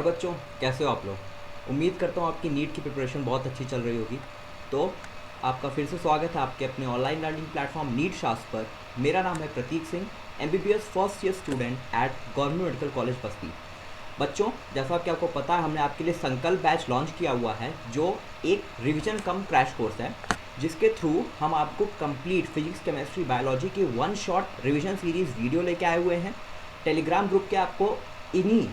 और बच्चों, कैसे हो आप लोग? उम्मीद करता हूँ आपकी नीट की प्रिपरेशन बहुत अच्छी चल रही होगी। तो आपका फिर से स्वागत है आपके अपने ऑनलाइन लर्निंग प्लेटफॉर्म नीट शास्त्र पर। मेरा नाम है Prateek Singh, MBBS first year student at government medical college Basti. बच्चों, जैसा कि आपको पता है, हमने आपके लिए संकल्प बैच लॉन्च किया हुआ है, जो एक रिवीजन कम क्रैश कोर्स है, जिसके थ्रू हम आपको कंप्लीट फिजिक्स, केमिस्ट्री, बायोलॉजी की one shot revision series video लेके आए हुए हैं। टेलीग्राम ग्रुप के आपको इन्हीं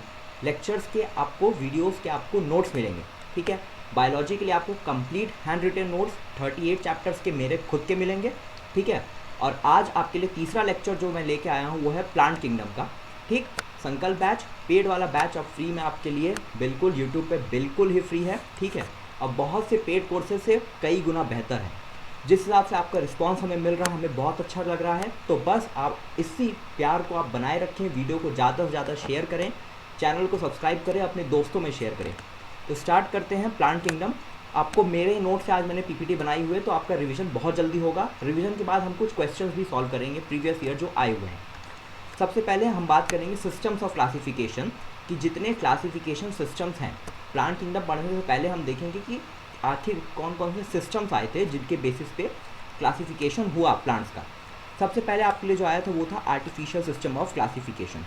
लेक्चर्स के आपको वीडियोस के आपको नोट्स मिलेंगे। ठीक है, बायोलॉजी के लिए आपको complete hand written notes 38 chapters के मेरे खुद के मिलेंगे। ठीक है, और आज आपके लिए तीसरा लेक्चर जो मैं लेके आया हूँ वो है प्लांट किंगडम का। ठीक, संकल्प बैच पेड वाला बैच अब फ्री में आपके लिए बिल्कुल यूट्यूब पे बिल्कुल ही फ्री है। ठीक है, अब बहुत से पेड कोर्सेज से कई गुना बेहतर है। जिस हिसाब से आपका रिस्पांस हमें मिल रहा है, हमें बहुत अच्छा लग रहा है। तो बस आप इसी प्यार को आप बनाए रखें, वीडियो को ज़्यादा से ज़्यादा शेयर करें, चैनल को सब्सक्राइब करें, अपने दोस्तों में शेयर करें। तो स्टार्ट करते हैं प्लांट किंगडम। आपको मेरे नोट से आज मैंने पीपीटी बनाई हुई है, तो आपका रिवीजन बहुत जल्दी होगा। रिवीजन के बाद हम कुछ क्वेश्चंस भी सॉल्व करेंगे प्रीवियस ईयर जो आए हुए हैं। सबसे पहले हम बात करेंगे सिस्टम्स ऑफ क्लासिफिकेशन, कि जितने क्लासिफिकेशन सिस्टम्स हैं प्लांट किंगडम पढ़ने से पहले हम देखेंगे कि आखिर कौन कौन से सिस्टम्स आए थे जिनके बेसिस पे क्लासिफिकेशन हुआ प्लांट्स का। सबसे पहले आपके लिए जो आया था वो था आर्टिफिशियल सिस्टम ऑफ क्लासिफिकेशन।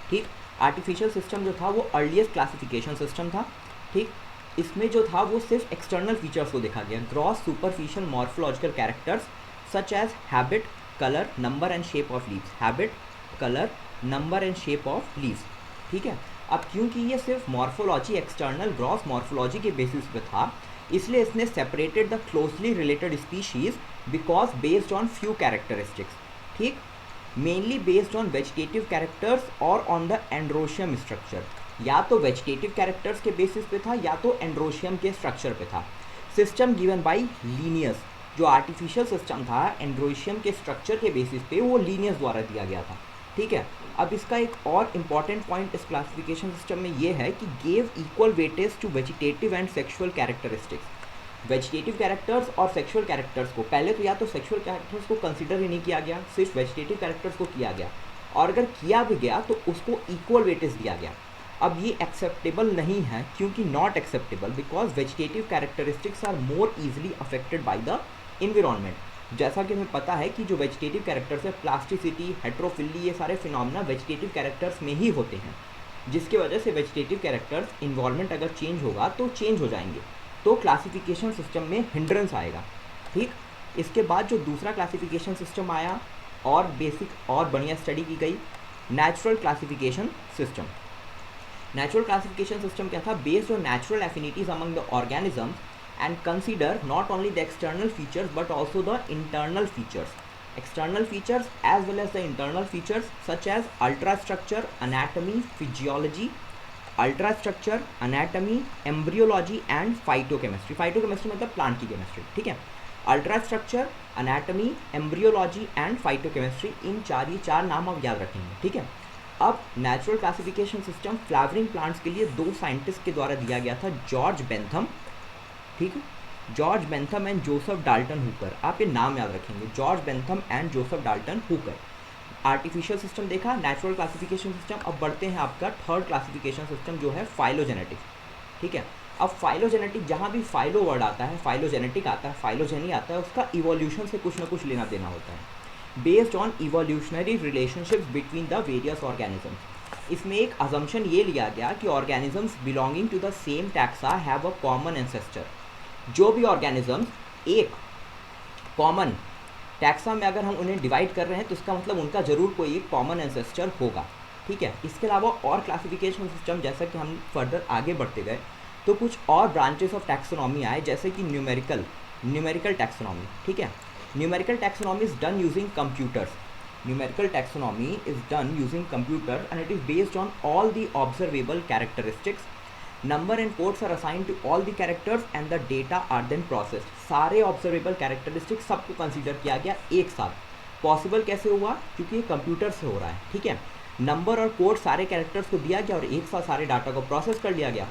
ठीक, आर्टिफिशियल सिस्टम जो था वो अर्लीस्ट क्लासिफिकेशन सिस्टम था। ठीक, इसमें जो था वो सिर्फ एक्सटर्नल फीचर्स को देखा गया, gross superficial morphological characters such as habit, colour, number and shape of leaves. Habit, colour, number and shape of leaves. ठीक है, अब क्योंकि ये सिर्फ मॉर्फोलॉजी, एक्सटर्नल ग्रॉस मॉर्फोलॉजी के बेसिस पे था, इसलिए इसने separated the closely related species because based on few characteristics. ठीक, mainly based on vegetative characters और ऑन द एंड्रोशियम स्ट्रक्चर। या तो वेजिटेटिव कैरेक्टर्स के बेसिस पे था या तो एंड्रोशियम के स्ट्रक्चर पे था। सिस्टम गिवन बाय लीनियस, जो आर्टिफिशियल सिस्टम था एंड्रोशियम के स्ट्रक्चर के बेसिस पे, वो लीनियस द्वारा दिया गया था। ठीक है, अब इसका एक और इम्पॉर्टेंट पॉइंट इस क्लासिफिकेशन सिस्टम में ये है कि gave equal weightage to vegetative and sexual characteristics. Vegetative characters और सेक्सुअल कैरेक्टर्स को पहले तो या तो सेक्सुअल कैरेक्टर्स को कंसिडर ही नहीं किया गया, सिर्फ वेजिटेटिव कैरेक्टर्स को किया गया, और अगर किया भी गया तो उसको इक्वल वेटेज दिया गया। अब ये एक्सेप्टेबल नहीं है, क्योंकि not acceptable because vegetative characteristics are more easily affected by the environment. जैसा कि हमें पता है कि जो वेजिटेटिव कैरेक्टर्स है, प्लास्टिसिटी, हेट्रोफिली, ये सारे फिनोमेना वेजिटेटिव कैरेक्टर्स में ही होते हैं, जिसकी वजह से वेजिटेटिव कैरेक्टर्स इन्वायरमेंट अगर चेंज होगा तो चेंज हो जाएंगे, तो क्लासिफिकेशन सिस्टम में हिंड्रेंस आएगा। ठीक, इसके बाद जो दूसरा क्लासिफिकेशन सिस्टम आया और बेसिक और बढ़िया स्टडी की गई, natural classification system. Natural classification system क्या था? Based on natural affinities among the organisms and consider not only the external features but also the internal features. External features as well as the internal features such as ultrastructure, anatomy, physiology, ultrastructure, anatomy, embryology and phytochemistry. Phytochemistry मतलब plant की chemistry. ठीक है, ultrastructure, anatomy, embryology and phytochemistry, इन चार नाम आप याद रखेंगे। ठीक है, अब natural classification system flowering plants के लिए दो साइंटिस्ट के द्वारा दिया गया था, जॉर्ज बेंथम। ठीक है, George Bentham and Joseph Dalton Hooker. आप ये नाम याद रखेंगे, George Bentham and Joseph Dalton Hooker. Artificial system देखा, नेचुरल क्लासिफिकेशन सिस्टम। अब बढ़ते हैं आपका थर्ड क्लासिफिकेशन सिस्टम जो है फाइलोजेनेटिक। ठीक है, अब फाइलोजेनेटिक, जहाँ भी फाइलो वर्ड आता है, फाइलोजेनेटिक आता है, फाइलोजेनी आता है, उसका इवोल्यूशन से कुछ ना कुछ लेना देना होता है, based on evolutionary relationships between the various organisms. इसमें एक अजम्पशन ये लिया गया कि organisms belonging to the same taxa have a common ancestor. जो भी ऑर्गेनिजम्स एक कॉमन टैक्सा में अगर हम उन्हें डिवाइड कर रहे हैं तो इसका मतलब उनका ज़रूर कोई एक कॉमन एंसेस्टर होगा। ठीक है, इसके अलावा और क्लासिफिकेशन सिस्टम, जैसा कि हम फर्दर आगे बढ़ते गए तो कुछ और ब्रांचेस ऑफ टैक्सोनॉमी आए, जैसे कि न्यूमेरिकल टैक्सोनॉमी। ठीक है, numerical taxonomy is done using computers. Numerical taxonomy is done using computer and it is based on all the observable characteristics. Number and codes are assigned to all the characters and the data are then processed. सारे observable characteristics सबको consider किया गया एक साथ। Possible कैसे हुआ? क्योंकि ये कंप्यूटर से हो रहा है। ठीक है, नंबर और कोड सारे कैरेक्टर्स को दिया गया और एक साथ सारे डाटा को प्रोसेस कर लिया गया।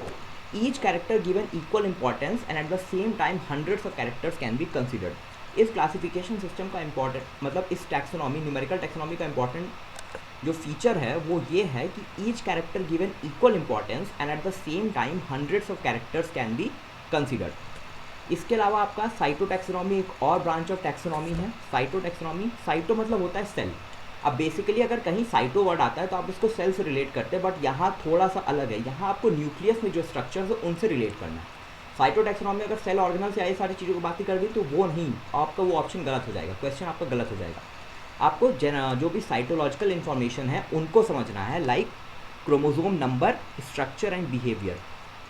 Each character given equal importance and at the same time hundreds of characters can be considered. इस क्लासिफिकेशन सिस्टम का इम्पॉर्टेंट मतलब इस टैक्सोनॉमी, न्यूमेरिकल टैक्सोनॉमी का इम्पॉर्टेंट जो फीचर है वो ये है कि each character given equal importance and at the same time hundreds of characters can be considered. इसके अलावा आपका साइटोटैक्सोनॉमी एक और ब्रांच ऑफ टैक्सोनॉमी है। साइटोटैक्सोनॉमी, साइटो मतलब होता है सेल। अब बेसिकली अगर कहीं साइटो वर्ड आता है तो आप इसको सेल से रिलेट करते हैं, बट यहाँ थोड़ा सा अलग है, यहाँ आपको न्यूक्लियस में जो स्ट्रक्चर्स है उनसे रिलेट करना है। साइटोटैक्सोनॉमी अगर सेल ऑर्गेनल से आई सारी चीज़ों की बात कर दी तो वो नहीं, आपका वो ऑप्शन गलत हो जाएगा, क्वेश्चन आपका गलत हो जाएगा। आपको जो भी साइटोलॉजिकल इन्फॉर्मेशन है उनको समझना है, like chromosome number, structure and behaviour.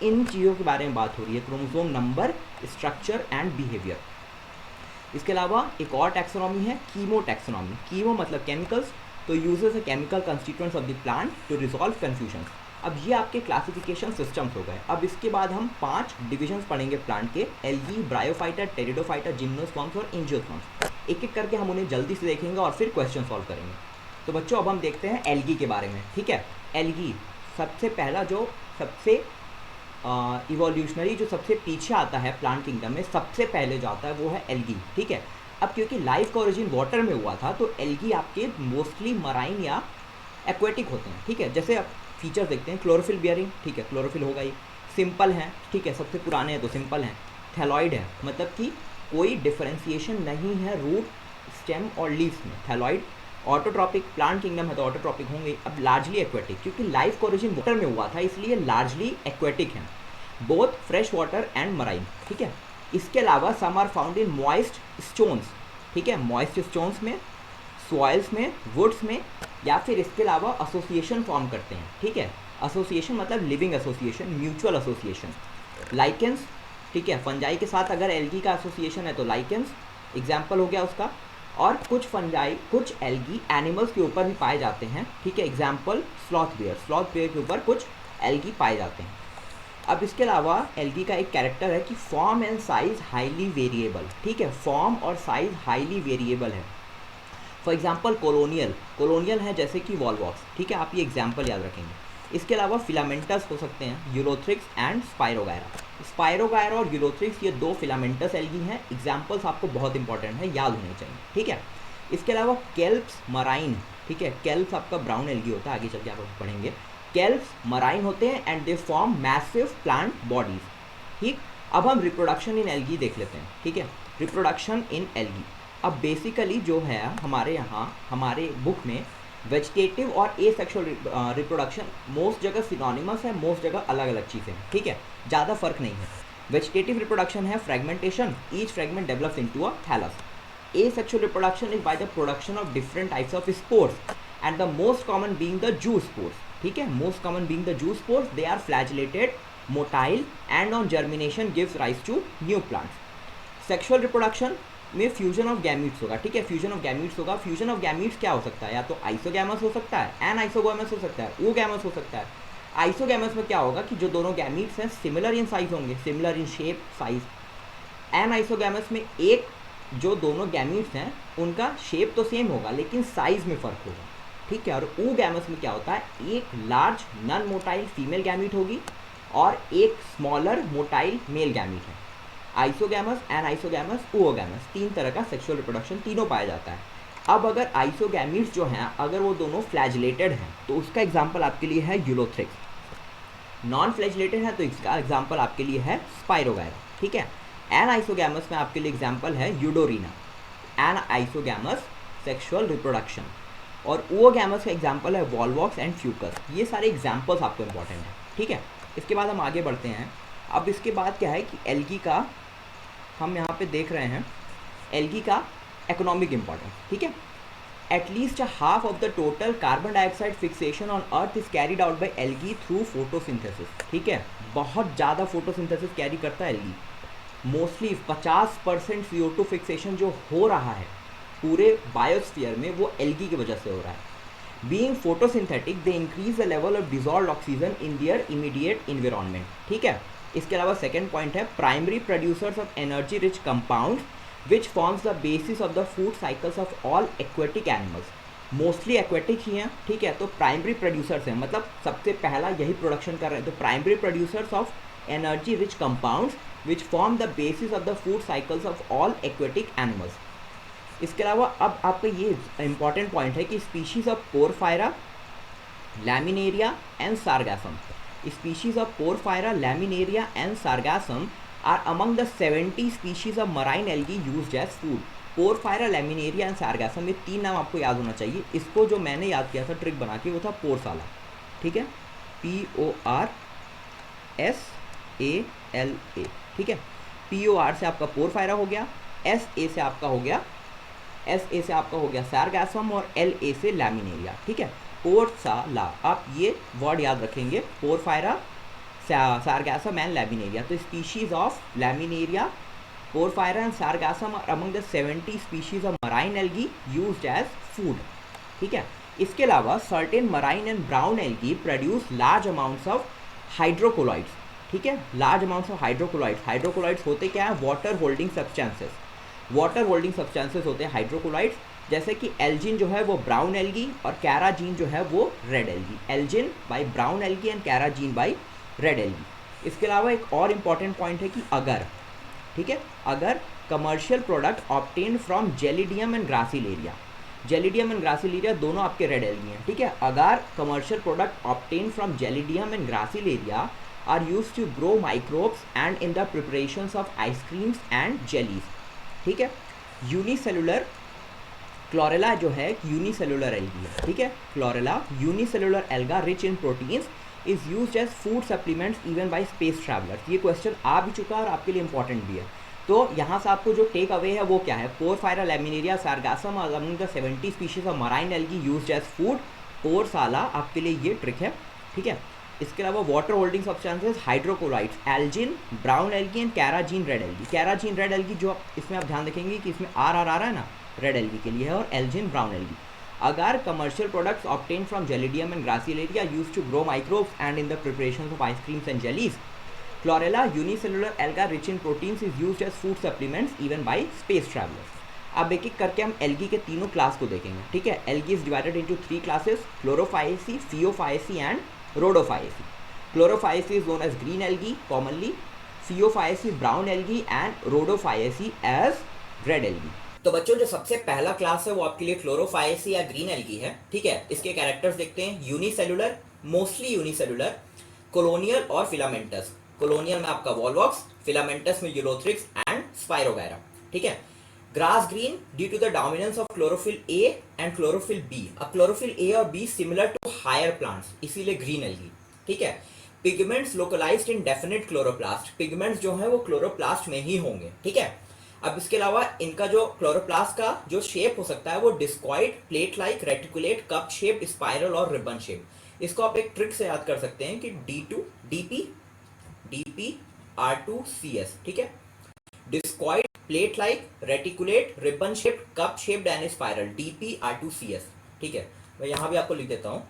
इन चीज़ों के बारे में बात हो रही है, chromosome number, structure and behaviour. इसके अलावा एक और टैक्सोनॉमी है कीमो टैक्सोनॉमी। कीमो मतलब केमिकल्स, तो uses a chemical constituents of the plant to resolve confusion. अब ये आपके क्लासिफिकेशन सिस्टम्स हो गए। अब इसके बाद हम 5 डिविजन्स पढ़ेंगे प्लांट के, एल्गी, ब्रायोफाइटा, टेरिडोफाइटा, जिम्नोस्पर्म्स और एंजियोस्पर्म्स। एक एक करके हम उन्हें जल्दी से देखेंगे और फिर क्वेश्चन सॉल्व करेंगे। तो बच्चों अब हम देखते हैं एल्गी के बारे में, ठीक है। एल्गी सबसे पहला जो सबसे इवोल्यूशनरी जो सबसे पीछे आता है प्लांट किंगडम में, सबसे पहले जो आता है वो है एल्गी, ठीक है। अब क्योंकि लाइफ का ओरिजिन वाटर में हुआ था तो एल्गी आपके मोस्टली मराइन या एक्वेटिक होते हैं, ठीक है। जैसे आप फीचर्स देखते हैं, क्लोरोफिल बियरिंग, ठीक है, क्लोरोफिल होगा ही, सिंपल हैं, ठीक है, सबसे पुराने हैं तो सिंपल हैं, थैलॉइड है, मतलब कि कोई डिफरेंशिएशन नहीं है रूट, स्टेम और लीव्स में, थैलॉइड। ऑटोट्रॉपिक, प्लांट किंगडम है तो ऑटोट्रॉपिक होंगे। अब लार्जली एक्वेटिक, क्योंकि लाइफ का ओरिजिन वाटर में हुआ था इसलिए लार्जली एक्वेटिक हैं, both fresh water and marine, ठीक है। इसके अलावा some are found in moist stones, ठीक है, मॉइस्ट स्टोन्स में, सॉइल्स में, वुड्स में, या फिर इसके अलावा एसोसिएशन फॉर्म करते हैं, ठीक है। एसोसिएशन मतलब living association, mutual association. Lichens, ठीक है, फंजाई के साथ अगर एल्गी का एसोसिएशन है तो लाइकेंस एग्जाम्पल हो गया उसका। और कुछ फंजाई, कुछ एल्गी एनिमल्स के ऊपर भी पाए जाते हैं, ठीक है, example sloth bear, sloth bear के ऊपर कुछ एल्गी पाए जाते हैं। अब इसके अलावा एल्गी का एक कैरेक्टर है कि form and size highly variable, ठीक है, फॉर्म और साइज हाईली वेरिएबल है। फॉर एग्जाम्पल कोलोनियल, कोलोनियल है जैसे कि वॉलवॉक्स, ठीक है, आप ये एग्जाम्पल याद रखेंगे। इसके अलावा फिलामेंटस हो सकते हैं, यूरोथ्रिक्स एंड स्पायरोगायरा। स्पायरोगायरा और यूरोथ्रिक्स ये 2 फिलामेंटस एल्गी हैं, एग्जाम्पल्स आपको बहुत इंपॉर्टेंट है, याद होने चाहिए, ठीक है। इसके अलावा केल्प्स मराइन, ठीक है, केल्प्स आपका ब्राउन एल्गी होता है, आगे चल के आप पढ़ेंगे। केल्प्स मराइन होते हैं and they form massive plant bodies, ठीक। अब हम रिप्रोडक्शन इन एल्गी देख लेते हैं, ठीक है, रिप्रोडक्शन इन एल्गी। अब बेसिकली जो है हमारे यहाँ हमारे बुक में वेजिटेटिव और एसेक्सुअल रिप्रोडक्शन मोस्ट जगह सिनोनिमस है, मोस्ट जगह अलग अलग चीज़ें हैं, ठीक है, ज़्यादा फर्क नहीं है। वेजिटेटिव रिप्रोडक्शन है fragmentation, each fragment develops into a thallus. Asexual reproduction is by the production of different types of spores and the most common being the Jew spores, ठीक है, most common being the Jew spores, they are flagellated, motile and on germination gives rise to new plants. Sexual reproduction में fusion of gametes होगा, ठीक है, fusion of gametes होगा। Fusion of gametes क्या हो सकता है, या तो आइसोगैमस हो सकता है, एन आइसोगैमस हो सकता है, ओगैमस हो सकता है। आइसोगैमस में क्या होगा कि जो दोनों गैमीट्स हैं सिमिलर इन साइज होंगे, similar in shape size. Anisogamous में एक जो दोनों गैमीट्स हैं उनका शेप तो सेम होगा लेकिन साइज में फ़र्क होगा, ठीक है। और ओगैमस में क्या होता है, एक large non motile female gamete होगी और एक स्मॉलर मोटाइल मेल गैमीट है। आइसोगैमस, एन आइसोगैमस, ओगैमस, 3 तरह का सेक्सुअल रिप्रोडक्शन तीनों पाया जाता है। अब अगर आइसोगैमीट्स जो हैं अगर वो दोनों फ्लैजिलेटेड हैं तो उसका एग्जाम्पल आपके लिए है यूलोथ्रिक्स। नॉन फ्लैजिलेटेड है तो इसका एग्जाम्पल आपके लिए है स्पायरोगायरा, ठीक है। एन आइसोगैमस में आपके लिए एग्जाम्पल है Eudorina, anisogamous sexual reproduction. और ओगैमस का एग्जाम्पल है वॉलवॉक्स एंड फ्यूकस। ये सारे एग्जाम्पल्स आपको इंपॉर्टेंट हैं, ठीक है। इसके बाद हम आगे बढ़ते हैं। अब इसके बाद क्या है कि एल्गी का हम यहाँ पे देख रहे हैं एल्गी का इकोनॉमिक इम्पोर्टेंस, ठीक है। At least half of the total carbon dioxide fixation on earth is carried out by algae through photosynthesis, ठीक है, बहुत ज़्यादा फोटोसिंथेसिस कैरी करता है एल्गी। मोस्टली 50% CO2 फिक्सेशन जो हो रहा है पूरे बायोस्फीयर में वो एल्गी की वजह से हो रहा है। Being photosynthetic they increase the level of dissolved oxygen in their immediate environment, ठीक है। इसके अलावा सेकेंड पॉइंट है primary producers of energy rich compound which forms the basis of the food cycles of all aquatic animals. Mostly aquatic ही हैं, ठीक है, तो प्राइमरी प्रोड्यूसर्स हैं, मतलब सबसे पहला यही प्रोडक्शन कर रहे हैं। तो primary producers of energy rich compounds which form the basis of the food cycles of all aquatic animals. इसके अलावा अब आपका ये इंपॉर्टेंट पॉइंट है कि species of porphyra laminaria and sargassum. Species of Porphyra, laminaria and sargassum are among the 70 species of marine algae used as food. Porphyra, Laminaria and Sargassum, ये तीन नाम आपको याद होना चाहिए. इसको जो मैंने याद किया था ट्रिक बना के, वो था पोरसाला. ठीक है, PORSALA. ठीक है, POR से आपका पोरफायरा हो गया, SA से आपका हो गया सार्गासम और LA से लैमिनेरिया. ठीक है, पोरसाला, आप ये वर्ड याद रखेंगे, पोरफायरा, सार्गासम एंड लैमिनेरिया. तो species of Laminaria, Porphyra and सार्गासम are among the 70 species of marine algae used as food. ठीक है, इसके अलावा certain marine and brown algae produce large amounts of hydrocolloids. ठीक है, large amounts of hydrocolloids. Hydrocolloids होते क्या है? Water holding substances. Water holding substances होते हैं हाइड्रोकोलॉइड्स. जैसे कि एल्जिन जो है वो ब्राउन एल्गी और कैराजीन जो है वो red algae. Algin by brown algae and carrageenan by red algae. इसके अलावा एक और इम्पॉर्टेंट पॉइंट है कि अगर, ठीक है, agar commercial product obtain from gelidium and Gracilaria, Gelidium and Gracilaria दोनों आपके रेड एल्गी हैं. ठीक है, agar commercial product obtain from gelidium and Gracilaria are used to grow microbes and in the preparations of ice creams and jellies. ठीक है, unicellular chlorella जो है unicellular algae है. ठीक है, Chlorella unicellular alga rich in proteins is used as food supplements even by space travellers. ये question आ भी चुका है और आपके लिए इंपॉर्टेंट भी है. तो यहाँ से आपको जो टेक अवे है वो क्या है? Porphyra, Laminaria, Sargassum are among the 70 species of marine algae used as food. पोरसाला आपके लिए ये ट्रिक है. ठीक है, इसके अलावा water holding substances hydrocolloids, algin brown algae and carrageenan red algae. Carrageenan red algae जो इसमें आप ध्यान रखेंगे कि इसमें आर आ रहा है ना, रेड एल्गी के लिए है, और एल्जिन ब्राउन एल्गी. अगर commercial products obtained from Gelidium and Gracilaria used to grow microbes and in the preparations of ice creams and jellies. Chlorella unicellular alga rich in proteins is used as food supplements even by space travelers. अब एक एक करके हम algae के तीनों class को देखेंगे. ठीक है, algae is divided into 3 classes, Chlorophyceae, Phaeophyceae and Rhodophyceae. Chlorophyceae is known as green algae commonly, Phaeophyceae brown algae and Rhodophyceae as red algae. तो बच्चों जो सबसे पहला क्लास है वो आपके लिए क्लोरोफाइसी या ग्रीन एल्गी है. ठीक है, इसके कैरेक्टर्स देखते हैं. यूनिसेलुलर, मोस्टली यूनिसेलुलर, कोलोनियल और फिलामेंटस. कोलोनियल में आपका वॉलवॉक्स, फिलामेंटस में यूलोथ्रिक्स एंड स्पाइरोगैरा. ठीक है, grass green due to the dominance of chlorophyll a and chlorophyll b. अब क्लोरोफिल ए और b similar to higher plants, इसीलिए ग्रीन एल्गी. ठीक है, pigments localized in definite chloroplast. Pigments जो है वो क्लोरोप्लास्ट में ही होंगे. ठीक है, अब इसके अलावा इनका जो क्लोरोप्लास्ट का जो शेप हो सकता है वो discoid, plate like, reticulate, cup shape, spiral और रिबन शेप. इसको आप एक ट्रिक से याद कर सकते हैं कि DPR2CS. ठीक है, discoid, plate like, reticulate, ribbon shape, cup shape and spiral, DPR2CS. ठीक है, मैं यहां भी आपको लिख देता हूं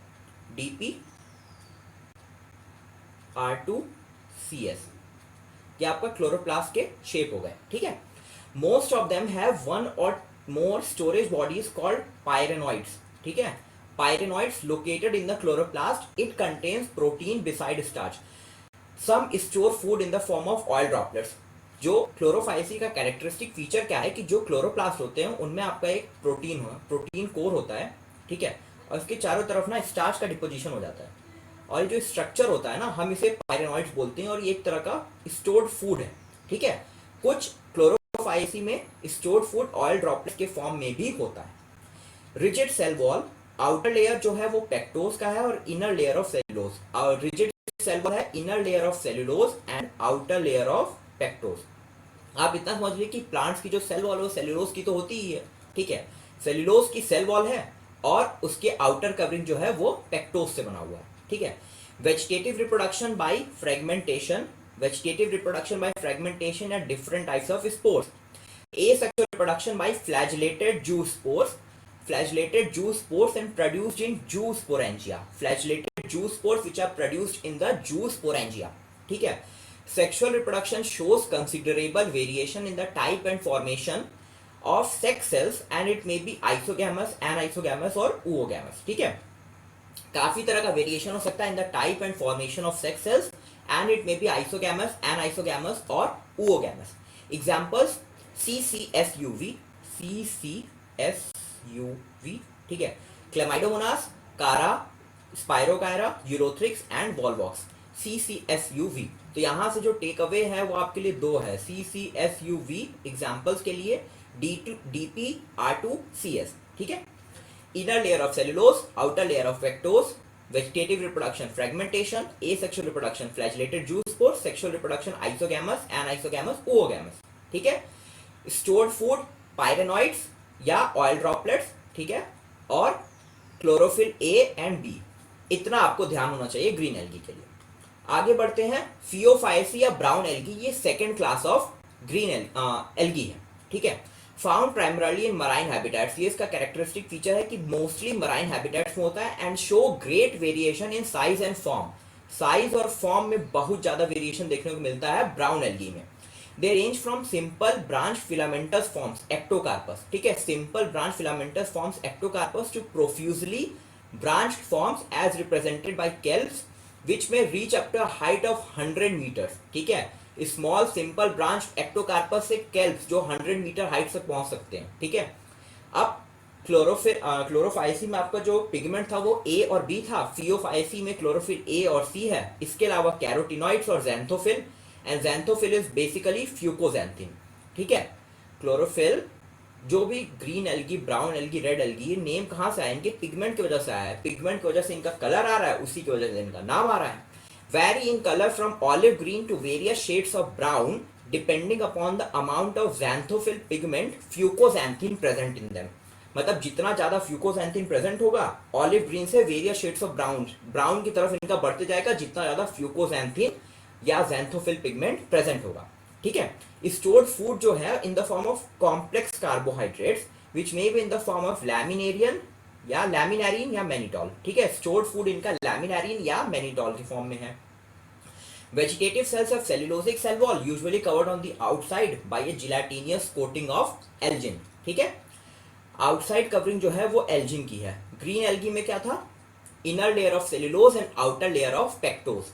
DPR2CS. ये आपका क्लोरोप्लास्ट के शेप हो गए. ठीक है, most of them have one or more storage bodies called pyrenoids. ठीक है, pyrenoids located in the chloroplast. It contains protein beside starch. Some store food in the form of oil droplets. जो Chlorophyceae का characteristic feature क्या है कि जो chloroplast होते हैं उनमें आपका एक प्रोटीन कोर होता है. ठीक है, और इसके चारों तरफ ना स्टार्च का डिपोजिशन हो जाता है, और ये जो स्ट्रक्चर होता है ना, हम इसे पायरेनॉइड्स बोलते हैं, और ये एक तरह का स्टोर्ड फूड है. ठीक है, कुछ क्लोरोफाइसी में स्टोर्ड फूड ऑयल ड्रॉपलेट के फॉर्म में भी होता है. Rigid cell wall, outer layer जो है वो पेक्टोज का है और इनर लेयर ऑफ सेलुलोज. और रिजिड सेल वॉल है inner layer of cellulose and outer layer of pectose. आप इतना समझ लीजिए कि प्लांट्स की जो सेल वॉल है सेलुलोज की तो होती ही है. ठीक है, सेलुलोज की सेल वॉल है और उसके आउटर कवरिंग जो है वो पेक्टोज से बना हुआ है. ठीक है, vegetative reproduction by fragmentation, vegetative reproduction by fragmentation and different types of spores. Asexual reproduction by flagellated zoospores. Flagellated zoospores and produced in zoosporangia. Flagellated zoospores which are produced in the zoosporangia. ठीक है, sexual reproduction shows considerable variation in the type and formation of sex cells and it may be isogamous, anisogamous और oogamous. ठीक है, काफी तरह का variation हो सकता है in the type and formation of sex cells and it may be isogamous, anisogamous or oogamous. Examples CCSUV, ठीक है, Chlamydomonas, Cara, Spirogyra, Ulothrix and Volvox, CCSUV। तो यहाँ से जो टेक अवे है वो आपके लिए दो है, CCSUV एग्जाम्पल्स के लिए DP R2CS, ठीक है। Inner layer of cellulose, outer layer of pectose, vegetative reproduction fragmentation, asexual reproduction flagellated zoospores, sexual reproduction isogamous, anisogamous, oogamous, ठीक है। स्टोर्ड फूड, पायरेनॉइड्स या ऑयल ड्रॉपलेट्स, ठीक है, और क्लोरोफिल ए एंड बी, इतना आपको ध्यान होना चाहिए ग्रीन एल्गी के लिए। आगे बढ़ते हैं, फियोफाइसी या ब्राउन एल्गी, ये second class of green algae है, ठीक है। Found primarily in marine habitats, ये इसका कैरेक्टरिस्टिक फीचर है कि मोस्टली मराइन हैबिटेट्स में होता है and show great variation in size and form, size और फॉर्म में बहुत ज्यादा वेरिएशन देखने को मिलता है ब्राउन एल्गी में। They range from simple branched filamentous forms Ectocarpus, ठीक है, simple branched filamentous forms Ectocarpus to profusely branched forms as represented by kelps which may reach up to a height of 100 meters, ठीक है। Small simple branch Ectocarpus से केल्प्स जो 100 metre height तक पहुंच सकते हैं, ठीक है। अब क्लोरोफाइसी में आपका जो पिगमेंट था वो ए और बी था, फियोफाइसी में क्लोरोफिल ए और सी है। इसके अलावा कैरोटिनॉइड्स और xanthophyll, and xanthophyll is basically fucoxanthin, ठीक है। क्लोरोफिल, जो भी green algae, brown algae, red algae, ये नेम कहाँ से आए? इनके पिगमेंट की वजह से आया है, पिगमेंट की वजह से इनका कलर आ रहा है, उसी की वजह से इनका नाम आ रहा है। Vary in colour from olive green to various shades of brown depending upon the amount of xanthophyll pigment fucoxanthin present in them. मतलब जितना ज्यादा फ्यूकोजैंथिन प्रेजेंट होगा, ऑलिव ग्रीन से various shades of brown, brown की तरफ इनका बढ़ते जाएगा जितना ज्यादा फ्यूकोजैंथिन या ज़ैंथोफिल पिगमेंट प्रेजेंट होगा, ठीक है। स्टोर्ड फूड जो है in the form of complex carbohydrates which may be in the form of laminarin या लैमिनारिन या मैनिटॉल, ठीक है। स्टोर्ड फूड इनका लैमिनारिन या मैनिटॉल की फॉर्म में है। Vegetative cells have cellulosic cell wall usually covered on the outside by a gelatinous coating of algin, ठीक है। आउटसाइड कवरिंग जो है वो एल्जिन की है। ग्रीन एल्गी में क्या था? Inner layer of cellulose and outer layer of pectose.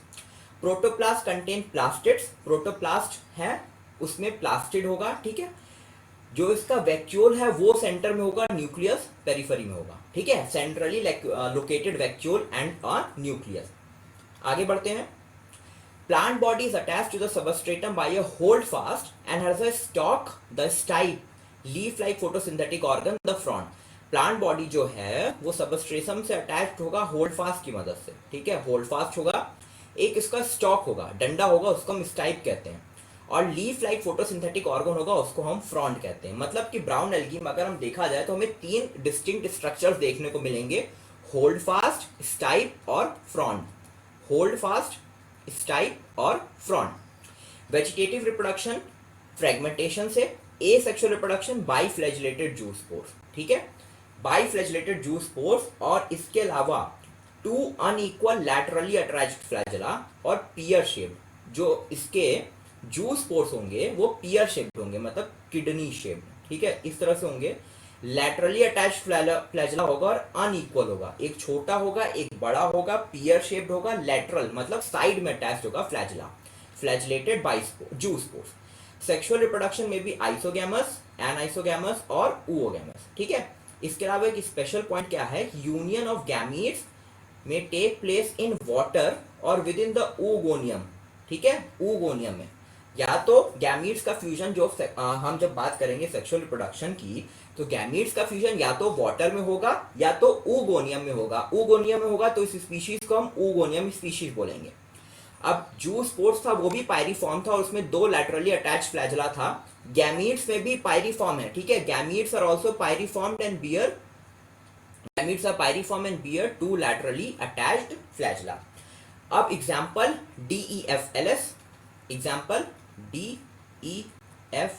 Protoplast contain plastids, protoplast है उसमें प्लास्टिड होगा, ठीक है। जो इसका वैक्यूल है वो सेंटर में होगा, न्यूक्लियस पेरिफेरी में होगा, ठीक है। Centrally located vacuole and a nucleus. आगे बढ़ते हैं। Plant body is attached to the substratum by a holdfast and has a stalk, the stipe, leaf-like photosynthetic organ, the frond. Plant body जो है वो सबस्ट्रेटम से अटैच्ड होगा होल्डफास्ट की मदद से, ठीक है। होल्डफास्ट होगा, एक इसका स्टॉक होगा, डंडा होगा, उसको हम स्टाइप कहते हैं, और लीफ लाइक फोटोसिंथेटिक ऑर्गन होगा, उसको हम फ्रॉन्ड कहते हैं। मतलब कि ब्राउन एल्गी में अगर हम देखा जाए तो हमें तीन डिस्टिंक्ट स्ट्रक्चर्स देखने को मिलेंगे, होल्डफास्ट, स्टाइप और फ्रॉन्ड। होल्डफास्ट, स्टाइप और फ्रॉन्ड। वेजिटेटिव रिप्रोडक्शन फ्रेगमेंटेशन से, asexual reproduction by flagellated zoospores, ठीक है। बाई फ्लैजिलेटेड जूस स्पोर्स, और इसके अलावा two unequal laterally attached flagella और पियर शेप्ड। जो इसके जूस स्पोर्स होंगे वो पियर शेप्ड होंगे, मतलब किडनी शेप्ड, ठीक है, इस तरह से होंगे। लैटरली अटैच्ड फ्लैजेला होगा और अनइक्वल होगा, एक छोटा होगा एक बड़ा होगा, पियर शेप्ड होगा, लैटरल मतलब साइड में अटैच्ड होगा flagella, flagellated by juice spores. Sexual reproduction में भी आइसोगैमस, एनाइसोगैमस और oogamous, ठीक है। इसके अलावा एक स्पेशल पॉइंट क्या है, यूनियन ऑफ गैमीट्स में टेक प्लेस इन वाटर और विद इन द oogonium, ठीक है। oogonium में या तो गैमीट्स का फ्यूजन, जो हम जब बात करेंगे सेक्सुअल रिप्रोडक्शन की, तो गैमीट्स का फ्यूजन या तो वाटर में होगा या तो oogoनियम में होगा। oogoनियम में होगा तो इस स्पीशीज को हम oogoनियम स्पीशीज बोलेंगे। अब जूस स्पोर्स था वो भी पायरीफॉर्म था और उसमें दो लैटरली अटैच्ड फ्लैजेला था। गैमीट्स में भी पायरीफॉर्म है, ठीक है। Gametes are also pyriformed and bear, gametes are pyriform and bear two laterally attached flagella. अब एग्जांपल DEFLS, एग्जांपल DEFLS,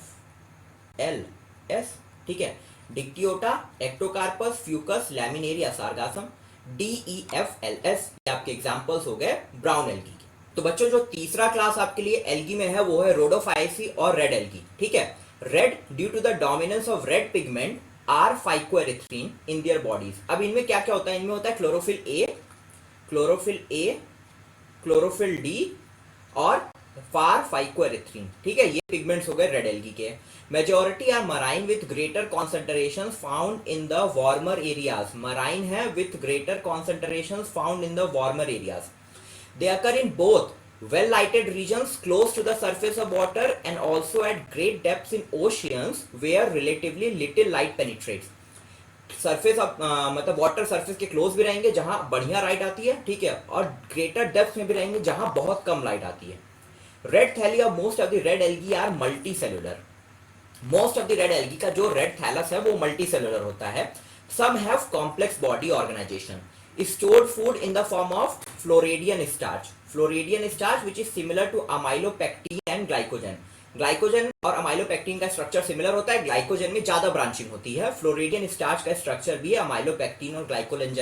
ठीक है। Dictyota, Ectocarpus, Fucus, Laminaria, Sargassum. DEFLS ये आपके एग्जांपल्स हो गए ब्राउन एल्गी के। तो बच्चों जो तीसरा क्लास आपके लिए एल्गी में है वो है रोडोफाइसी और रेड एल्गी, ठीक है। Red due to the dominance of red pigment r phycoerythrin in their bodies. अब इनमें क्या क्या होता है? इनमें होता है क्लोरोफिल ए, क्लोरोफिल डी और फार फाइकोएरिथ्रीन, ठीक है, ये पिगमेंट्स हो गए रेड एल्गी के। Majority are marine with greater concentration found in the warmer areas, marine है with greater concentration found in the warmer areas. They occur in both well lighted regions close to the surface of water and also at great depths in oceans where relatively little light penetrates. Surface of मतलब water surface के close भी रहेंगे जहां बढ़िया light आती है, ठीक है, और ग्रेटर डेप्थ में भी रहेंगे जहां बहुत कम लाइट आती है। Red thalli of most of the red algae are multi cellular, most of the red algae का जो रेड थैलस है वो मल्टी सेलुलर होता है। Some have complex body organization, stored food in the form of Floridian starch, Floridian starch which is similar to amylopectin and glycogen. Glycogen और amylopectin का structure similar होता है, ग्लाइकोजन में ज्यादा ब्रांचिंग होती है। फ्लोरिडियन स्टार्च का स्ट्रक्चर भी अमाइलोपेक्टिन और ग्लाइकोजन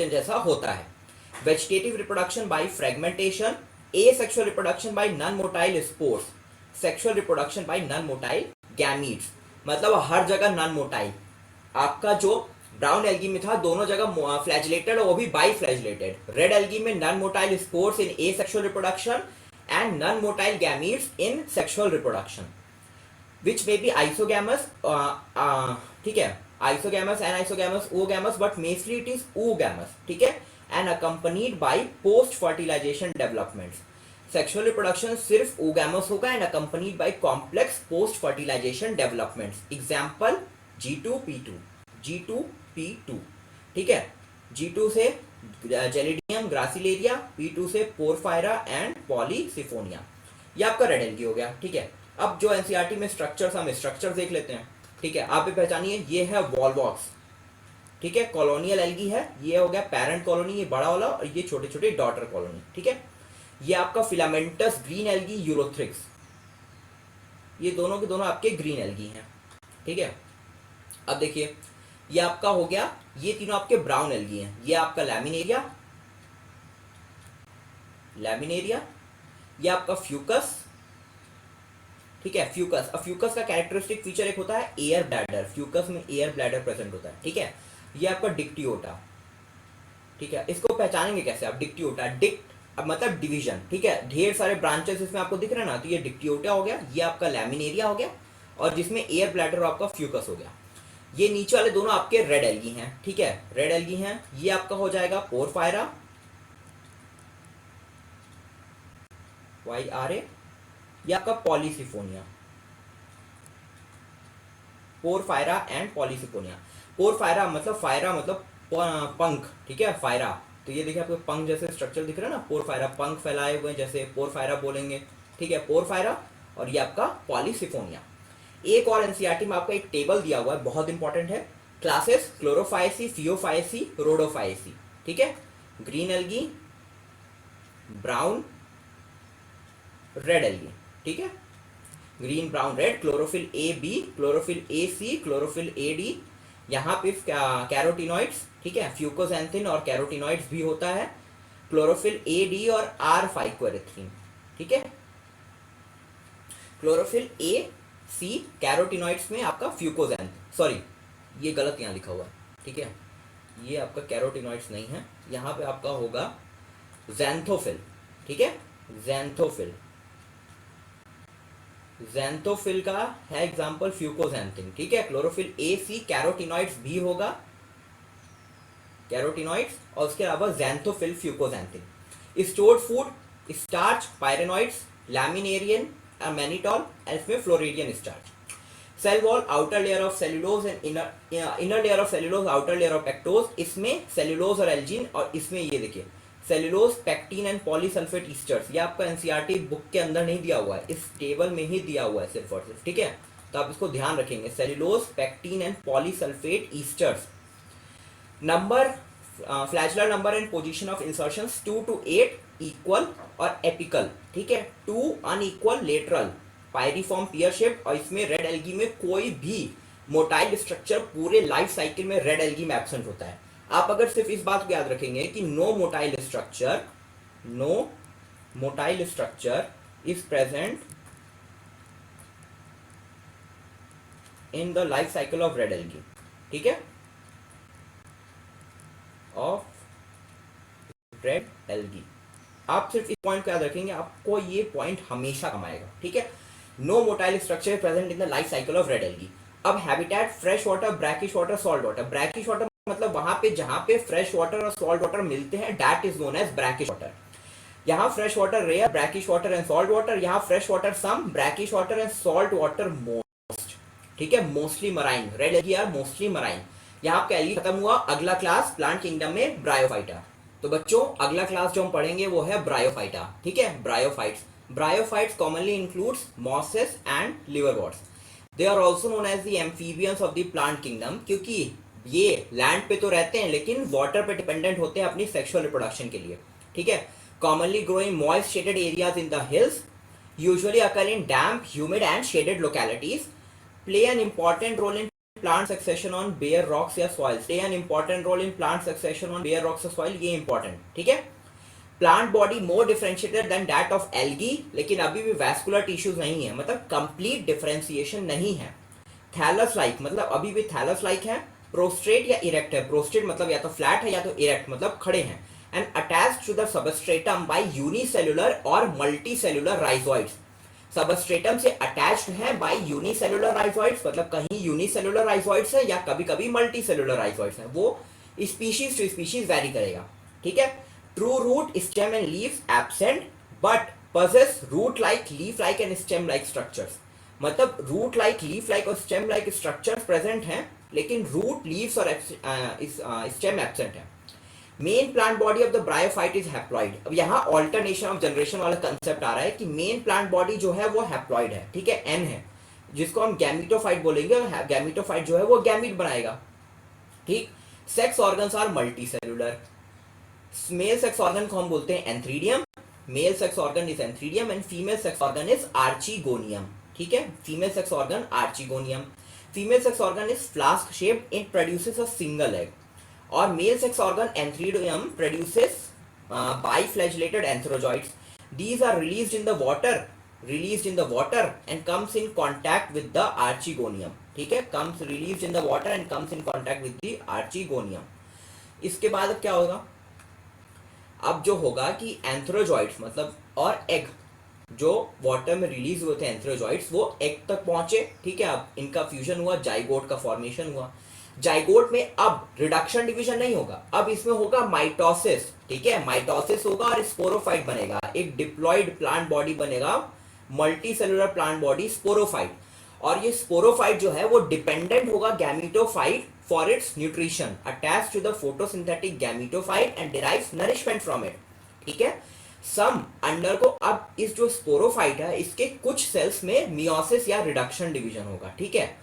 जैसा होता है। Vegetative reproduction by fragmentation, asexual reproduction by non motile spores, sexual reproduction by non motile gametes, मतलब हर जगह नॉन मोटाइल। आपका जो ब्राउन एल्गी में था दोनों जगह फ्लैजिलेटेड और वो भी बाई फ्लैजिलेटेड। रेड एल्गी में non motile spores in asexual reproduction and non motile gametes in sexual reproduction which may be isogamous, ठीक है, isogamous and isogamous oogamous but mostly it is oogamous, ठीक है, and accompanied by post fertilization developments. Sexual reproduction सिर्फ oogamous होगा and accompanied by complex post fertilization developments. Example G2P2, G2P2, ठीक है, G2 से gelidium ग्रासिलेरिया, P2 से porphyra and Polysiphonia. ये आपका रेड एल्गी हो गया, ठीक है। अब जो एनसीईआरटी में स्ट्रक्चर्स, हम स्ट्रक्चर्स देख लेते हैं, ठीक है। आप भी पहचानिए, ये है वॉलवॉक्स, ठीक है, कॉलोनियल एल्गी है, ये हो गया पेरेंट कॉलोनी, ये बड़ा वाला, और ये छोटे छोटे डॉटर कॉलोनी, ठीक है। ये आपका फिलामेंटस ग्रीन एल्गी, यूरोथ्रिक्स, ये दोनों के दोनों आपके ग्रीन एल्गी हैं, ठीक है। अब देखिए, ये आपका हो गया, ये तीनों आपके ब्राउन एल्गी हैं। ये आपका लैमिनेरिया, ये आपका फ्यूकस, ठीक है, फ्यूकस। अब फ्यूकस का कैरेक्टरिस्टिक फीचर एक होता है एयर ब्लैडर, फ्यूकस में एयर ब्लैडर प्रेजेंट होता है, ठीक है। ये आपका डिक्टियोटा, ठीक है, इसको पहचानेंगे कैसे आप? डिक्टियोटा, डिक्ट अब मतलब डिवीजन, ठीक है, ढेर सारे ब्रांचेस इसमें आपको दिख रहे हैं ना, तो ये डिक्टियोटा हो गया, ये आपका लैमिनेरिया हो गया, और जिसमें एयर ब्लैडर आपका फ्यूकस हो गया। ये नीचे वाले दोनों आपके रेड एल्गी हैं, ठीक है, रेड एल्गी हैं। ये आपका हो जाएगा पोरफायरा, YRA, ये आपका Polysiphonia, porphyra and Polysiphonia. Porphyra मतलब फायरा मतलब पंख, ठीक है, फायरा, तो ये देखिए आपको पंख जैसे स्ट्रक्चर दिख रहा है ना, पोरफायरा, पंख फैलाए हुए जैसे पोरफायरा बोलेंगे, ठीक है, पोरफायरा। और ये आपका पॉलीसिफोनिया। एक और एनसीईआरटी में आपका एक टेबल दिया हुआ है, बहुत इंपॉर्टेंट है, क्लासेस क्लोरोफाइसी, फियोफाइसी, रोडोफाइसी, ठीक है, green algae, brown, red algae, ठीक है, green brown red, chlorophyll a b, chlorophyll a c, chlorophyll a d, यहाँ पे कैरोटिनॉइड्स, ठीक है, फ्यूकोजैंथिन और कैरोटिनॉइड्स भी होता है, क्लोरोफिल ए डी और आर फाइकोएरिथ्रीन, ठीक है, क्लोरोफिल ए सी, कैरोटिनॉइड्स में आपका फ्यूकोजैंथ, सॉरी ये गलत यहाँ लिखा हुआ है, ठीक है, ये आपका कैरोटिनॉइड्स नहीं है, यहाँ पे आपका होगा ज़ैंथोफिल, ठीक है, ज़ैंथोफिल, ज़ैंथोफिल का है एग्जांपल फ्यूकोजैंथिन, ठीक है, क्लोरोफिल ए सी, कैरोटिनॉइड्स भी होगा, कैरोटिनॉइड्स, और उसके अलावा xanthophyll, fucoxanthin. Stored food, starch, pyrenoids, laminarin, mannitol, इसमें floridean starch. Cell wall, outer layer of cellulose and inner layer of cellulose, outer layer of pectose, इसमें cellulose और algin, और इसमें ये देखिए cellulose, pectin and polysulphate esters. ये आपका NCERT book के अंदर नहीं दिया हुआ है, इस टेबल में ही दिया हुआ है सिर्फ और सिर्फ, ठीक है, तो आप इसको ध्यान रखेंगे, cellulose, pectin and polysulphate esters. Number, flagellar number and position of insertions 2 to 8 equal और एपिकल, ठीक है, 2 unequal lateral, pyriform pear shape, और इसमें रेड एल्गी में कोई भी मोटाइल स्ट्रक्चर पूरे लाइफ साइकिल में रेड एल्गी में एब्सेंट होता है। आप अगर सिर्फ इस बात को याद रखेंगे कि no motile structure is present in the life cycle of red algae, ठीक है, ऑफ रेड एल्गी, आप सिर्फ इस पॉइंट को याद रखेंगे, आपको ये पॉइंट हमेशा कमाएगा, ठीक है। No motile structure present in the life cycle of red algae. अब habitat fresh water, brackish water, salt water. Brackish water मतलब वहां पे जहां पे फ्रेश वाटर और सॉल्ट वाटर मिलते हैं, that is known as brackish water. यहाँ fresh water rare, brackish water and salt water. यहाँ fresh water some, brackish water and salt water most, ठीक है। Mostly marine, red algae are mostly marine. यहाँ आपका algae खत्म हुआ। अगला class plant kingdom में ब्रायोफाइटा। तो बच्चों अगला क्लास जो हम पढ़ेंगे वो है ब्रायोफाइटा, ठीक है। Bryophytes, bryophytes commonly includes mosses and liverworts. They are also known as the amphibians of the plant kingdom, क्योंकि ये लैंड पे तो रहते हैं लेकिन वाटर पे डिपेंडेंट होते हैं अपनी सेक्सुअल रिप्रोडक्शन के लिए, ठीक है। Commonly grow in moist shaded areas in the hills, usually occur in damp, humid and shaded localities. Play an important role in plant succession on bare rocks या soils. Play an important role in plant succession on bare rocks or soil, ये important, ठीक है। Plant body more differentiated than that of algae, लेकिन अभी भी vascular tissues नहीं है, मतलब complete differentiation नहीं है। Thallus like मतलब अभी भी thallus like है। Prostrate या erect है, prostrate मतलब या तो flat है या तो erect मतलब खड़े हैं। And attached to the substratum by unicellular or multicellular rhizoids. Substratum से attached है by unicellular rhizoids, मतलब कहीं unicellular rhizoids है या कभी कभी multicellular rhizoids है, वो species to species vary करेगा, ठीक है। True root, stem and leaves absent, but possess root like, leaf like and stem like structures. मतलब root like, leaf like और stem like structures present हैं, लेकिन root, leaves और stem absent है। Main plant body of the bryophyte is haploid. अब यहाँ alternation of generation वाला concept आ रहा है कि मेन प्लांट बॉडी जो है वो हैप्लॉइड है, ठीक है, एन है, जिसको हम गैमीटोफाइट बोलेंगे। गैमीटोफाइट जो है वो गैमीट बनाएगा, ठीक। Sex organs are multi cellular. Male sex organ को हम बोलते हैं antheridium, male sex organ is antheridium and female sex organ is archegonium, ठीक है। Female sex organ archegonium. Female sex organ is flask shaped, it produces a single egg. और male sex organ antheridium produces biflagellated antherozoids. These are released in the water and comes in contact with the archegonium, ठीक है। comes released in the water and comes in contact with the archegonium. इसके बाद अब क्या होगा, अब जो होगा कि एंथ्रोजॉइड्स मतलब और एग जो वाटर में रिलीज हुए थे एंथ्रोजॉइड्स, वो एग तक पहुंचे, ठीक है। अब इनका फ्यूजन हुआ, जाइगोट का फॉर्मेशन हुआ। जाइगोट में अब रिडक्शन डिवीजन नहीं होगा, अब इसमें होगा माइटोसिस, ठीक है। माइटोसिस होगा और स्पोरोफाइट बनेगा, एक डिप्लॉइड प्लांट बॉडी बनेगा, multi cellular plant body sporophyte. और ये स्पोरोफाइट जो है वो डिपेंडेंट होगा gametophyte for its nutrition, attach to the photosynthetic gametophyte and derives nourishment from it, ठीक है। सम अंडर को अब इस जो स्पोरोफाइट है इसके कुछ सेल्स में मियोसिस या रिडक्शन डिवीजन होगा, ठीक है।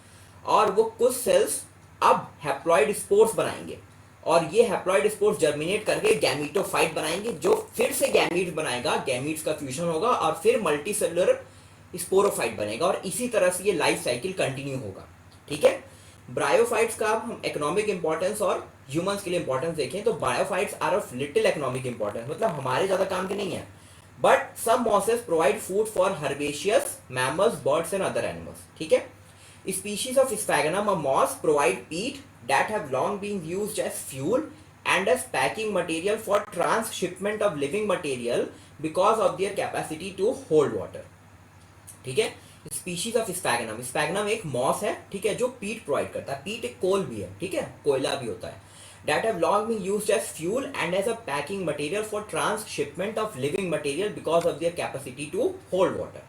और वो कुछ सेल्स अब हैप्लॉइड स्पोर्स बनाएंगे और ये हैप्लॉइड स्पोर्स जर्मिनेट करके गैमीटोफाइट बनाएंगे, जो फिर से गैमीट बनाएगा, गैमीट्स का फ्यूजन होगा और फिर मल्टी सेलुलर स्पोरोफाइट बनेगा और इसी तरह से ये लाइफ साइकिल कंटिन्यू होगा, ठीक है। ब्रायोफाइट्स का अब हम इकोनॉमिक इंपॉर्टेंस और ह्यूमंस के लिए इंपॉर्टेंस देखें तो bryophytes are of little economic importance, मतलब हमारे ज्यादा काम के नहीं है। But some mosses provide food for herbaceous mammals, birds and other animals, ठीक है। Species of Sphagnum, a moss, provide peat that have long been used as fuel and as packing material for transshipment of living material because of their capacity to hold water, ठीक है। Species of Sphagnum, Sphagnum एक moss है, ठीक है, जो पीट provide करता है। पीट एक कोल भी है, ठीक है, कोयला भी होता है। That have long been used as fuel and as a packing material for transshipment of living material because of their capacity to hold water.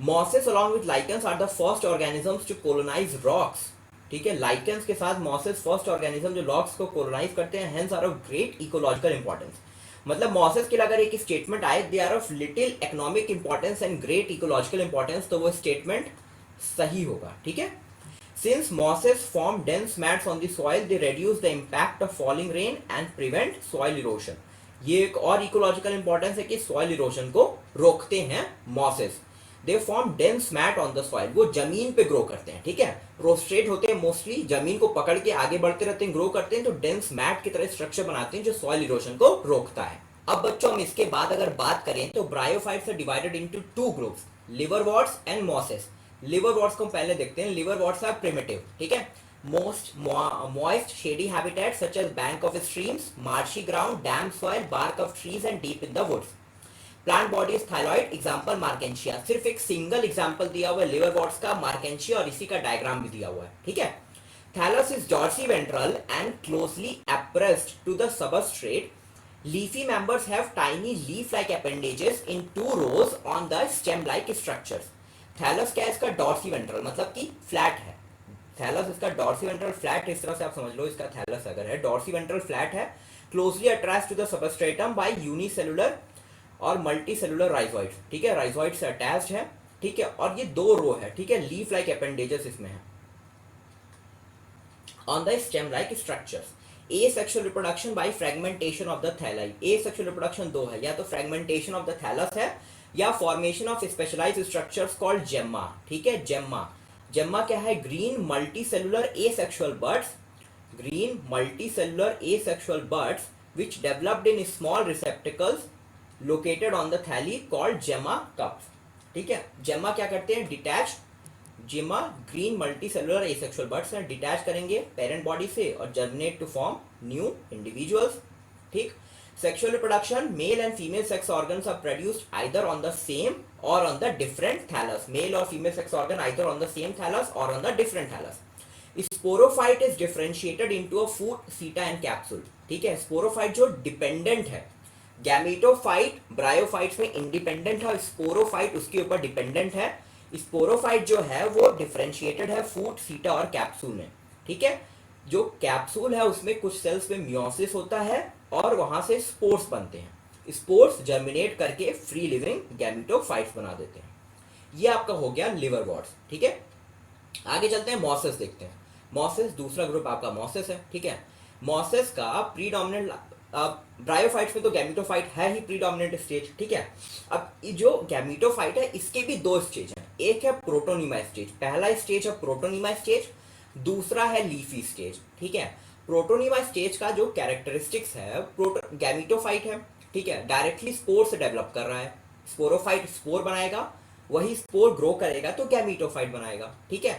Mosses along with lichens are the first organisms to colonize rocks, ठीक है। lichens के साथ mosses first organism जो rocks को colonize करते हैं, hence are of great ecological importance। मतलब mosses के लिए अगर एक स्टेटमेंट आए they are of little economic importance and great ecological importance, तो वो स्टेटमेंट सही होगा, ठीक है। Since mosses form dense mats on the soil, they reduce the impact of falling rain and prevent soil erosion। ये एक और इकोलॉजिकल इंपॉर्टेंस है कि सॉइल इरोशन को रोकते हैं mosses। They form dense mat on the soil, वो जमीन पे ग्रो करते हैं, ठीक है। प्रोस्ट्रेट होते हैं मोस्टली, जमीन को पकड़ के आगे बढ़ते रहते हैं, ग्रो करते हैं, तो डेंस मैट की तरह स्ट्रक्चर बनाते हैं जो सॉइल इरोशन को रोकता है। अब बच्चों हम इसके बाद अगर बात करें तो bryophytes are divided into two groups, liverworts and mosses. Liverworts को पहले देखते हैं। लिवरवर्ट्स आर प्रिमिटिव, ठीक है, most moist shady habitats such as bank of streams, marshy ground, damp soil, bark of trees and deep in the woods. Plant body is thyroid, example Marchantia. सिर्फ एक single example दिया हुआ है liverworts का, Marchantia, और इसी का diagram भी दिया हुआ है, ठीक है। Thallus is dorsiventral and closely appressed to the substrate. Leafy members have tiny leaf-like appendages in two rows on the stem-like structures. Thallus क्या है इसका? डॉर्सीवेंट्रल, मतलब कि फ्लैट है। थैलस इसका डॉर्सीवेंट्रल फ्लैट, इस तरह से आप समझ लो इसका थैलस अगर है डॉर्सीवेंट्रल फ्लैट है, closely attached to the substratum by unicellular और मल्टीसेलुलर राइजोइड्स, ठीक है, राइजोइड से अटैच्ड है, ठीक है, और ये दो रो है, ठीक है, लीफ लाइक एपेंडेजेस इसमें है on the stem like structures. Asexual reproduction by fragmentation of the thalli. Asexual reproduction दो है, या तो fragmentation of the thallus है या formation of specialized structures called gemma, ठीक है, gemma। gemma क्या है? green multicellular asexual buds, green multicellular asexual buds which developed in small receptacles located on the thalli called gemma cups, ठीक है। gemma क्या करते हैं? detached gemma green multicellular asexual buds हैं, डिटैच करेंगे पेरेंट बॉडी से और germinate to form new individuals, ठीक। Sexual reproduction, male and female sex organs are produced either on the same or on the different thallus. Male और female sex organ either on the same thallus or on the different thallus. Sporophyte is differentiated into a foot, seta and capsule, ठीक है। Sporophyte जो dependent है, gametophyte bryophytes में independent है, sporophyte उसके ऊपर dependent है। स्पोरोफाइट जो है वो डिफरेंशिएटेड है फूट, सीटा और कैप्सूल में, ठीक है। जो कैप्सूल है उसमें कुछ सेल्स में मियोसिस होता है और वहां से स्पोर्स बनते हैं। स्पोर्स जर्मिनेट करके फ्री लिविंग गैमेटोफाइट्स बना देते हैं। ये आपका हो गया लिवरवॉर्ट्स, ठीक है। आगे चलते हैं, मॉसेस देखते हैं। मॉसेस दूसरा ग्रुप आपका मॉसेस है, ठीक है। मॉसेस का प्रीडोमिनेंट, ब्रायोफाइट्स में तो गैमेटोफाइट है ही प्रीडोमिनेंट स्टेज, ठीक है। अब जो गैमेटोफाइट है इसके भी दो स्टेज हैं, एक है प्रोटोनीमा स्टेज, पहला स्टेज है प्रोटोनीमा स्टेज, दूसरा है लीफी स्टेज, ठीक है। प्रोटोनीमा स्टेज का जो कैरेक्टरिस्टिक्स है, गैमेटोफाइट है, ठीक है, डायरेक्टली स्पोर से डेवलप कर रहा है। स्पोरोफाइट स्पोर बनाएगा, वही स्पोर ग्रो करेगा तो गैमेटोफाइट बनाएगा, ठीक है।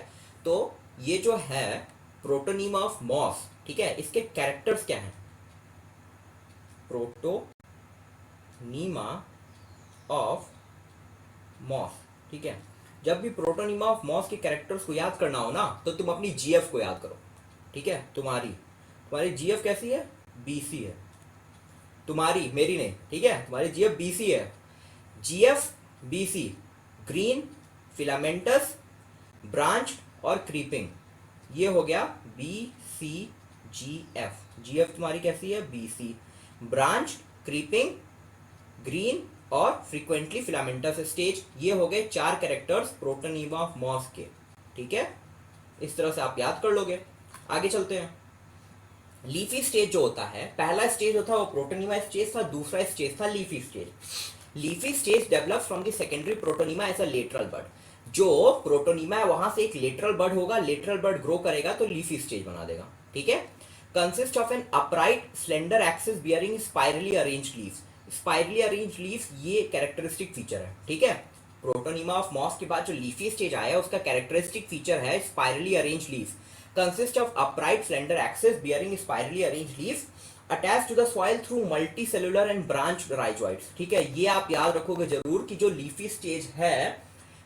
तो ये जो है प्रोटोनीमा ऑफ मॉस, ठीक है, इसके कैरेक्टर्स क्या हैं? प्रोटोनीमा ऑफ मॉस, ठीक है। जब भी प्रोटोनीमा ऑफ मॉस के कैरेक्टर्स को याद करना हो ना तो तुम अपनी जीएफ को याद करो, ठीक है। तुम्हारी जीएफ कैसी है? बीसी है। तुम्हारी, मेरी नहीं, ठीक है, तुम्हारी जीएफ बीसी है। GF BC, green, filamentous, branch और क्रीपिंग, ये हो गया बी सी जी एफ। जीएफ तुम्हारी कैसी है? बीसी, ब्रांच, क्रीपिंग, ग्रीन और फ्रीक्वेंटली फिलामेंटस स्टेज। ये हो गए चार कैरेक्टर्स प्रोटोनीमा ऑफ मॉस के, ठीक है। इस तरह से आप याद कर लोगे। आगे चलते हैं। लीफी स्टेज जो होता है, पहला स्टेज होता है वो प्रोटोनीमा स्टेज था, दूसरा स्टेज था leafy stage. Leafy stage develops from the secondary protonema as a lateral bud. जो प्रोटोनीमा है वहां से एक लेटरल बड होगा, लेटरल बड ग्रो करेगा तो लीफी स्टेज बना देगा, ठीक है। Consist of an upright slender axis bearing spirally arranged leaves. Spirally arranged leaves ये कैरेक्टरिस्टिक फीचर है, ठीक है। प्रोटोनीमा ऑफ मॉस के बाद जो लीफी स्टेज आया उसका कैरेक्टरिस्टिक फीचर है spirally arranged leaves. Consist of upright slender axis bearing spirally arranged leaves attached to the soil through multicellular and branched rhizoids, ठीक है। ये आप याद रखोगे जरूर कि जो लीफी स्टेज है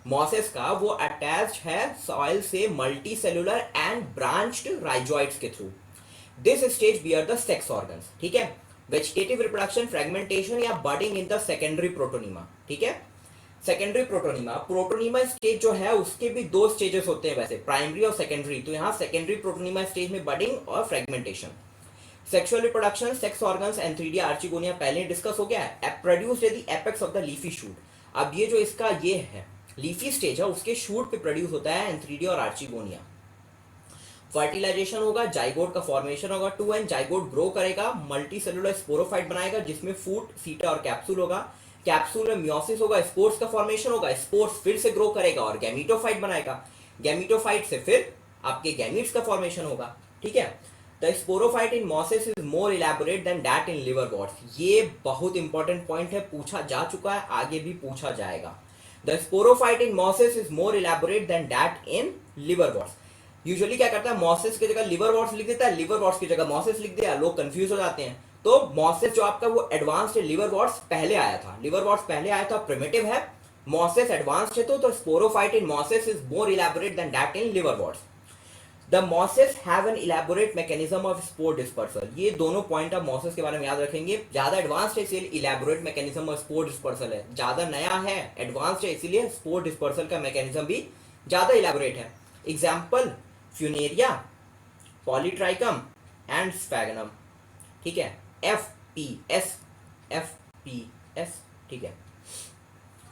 मॉसेस का वो अटैच्ड है सॉइल से मल्टीसेलुलर एंड ब्रांच्ड राइजोइड्स के through. This stage bear the sex organs, ठीक है। वेजिटेटिव रिप्रोडक्शन, फ्रेगमेंटेशन या budding in the secondary protonema, ठीक है। सेकेंडरी प्रोटोनीमा, प्रोटोनीमा स्टेज जो है उसके भी दो स्टेजेस होते हैं वैसे, प्राइमरी और सेकेंडरी। तो यहाँ सेकेंडरी प्रोटोनीमा स्टेज में बडिंग और fragmentation. Sexual reproduction, sex organs, antheridia, archegonia पहले डिस्कस हो गया है। Produced at the apex of the leafy shoot. अब ये जो इसका ये है लीफी स्टेज है उसके शूट पे प्रोड्यूस होता है एंथ्रीडिया और आर्चिगोनिया। फर्टिलाइजेशन होगा, जाइगोट का फॉर्मेशन होगा, 2n जाइगोट ग्रो करेगा, मल्टीसेलुलर स्पोरोफाइट बनाएगा जिसमें फूट, सीटा और कैप्सूल होगा। कैप्सूल में मियोसिस होगा, स्पोर्स का फॉर्मेशन होगा, स्पोर्स फिर से ग्रो करेगा और गैमीटोफाइट बनाएगा। गैमीटोफाइट से फिर आपके गैमीट्स का फॉर्मेशन होगा, ठीक है। The sporophyte in mosses is more elaborate than that in liverworts. ये बहुत इंपॉर्टेंट पॉइंट है, पूछा जा चुका है, आगे भी पूछा जाएगा। The sporophyte in mosses is more elaborate than that in liverworts. Usually क्या करता है, मॉसेस की जगह लिवरवॉर्ट्स लिख देता है, लिवरवॉर्ट्स की जगह मॉसेस लिख दिया, लोग कंफ्यूज हो जाते हैं। तो मॉसेस जो आपका वो एडवांस्ड लिवरवॉर्ट्स पहले आया था, लिवरवॉर्ट्स पहले आया था, प्रिमिटिव है, मॉसेस एडवांस्ड है, तो sporophyte in mosses is more elaborate than that in liverworts. The mosses have an elaborate mechanism of spore dispersal. ये दोनों पॉइंट आप मॉसेस के बारे में याद रखेंगे, ज्यादा एडवांस्ड है इसलिए elaborate mechanism of spore dispersal है, ज्यादा नया है, एडवांस्ड है, इसीलिए स्पोर डिस्पर्सल का मैकेनिज्म भी ज्यादा इलैबोरेट है। Example Funaria, Polytrichum and sphagnum, ठीक है, FPS, FPS, ठीक है,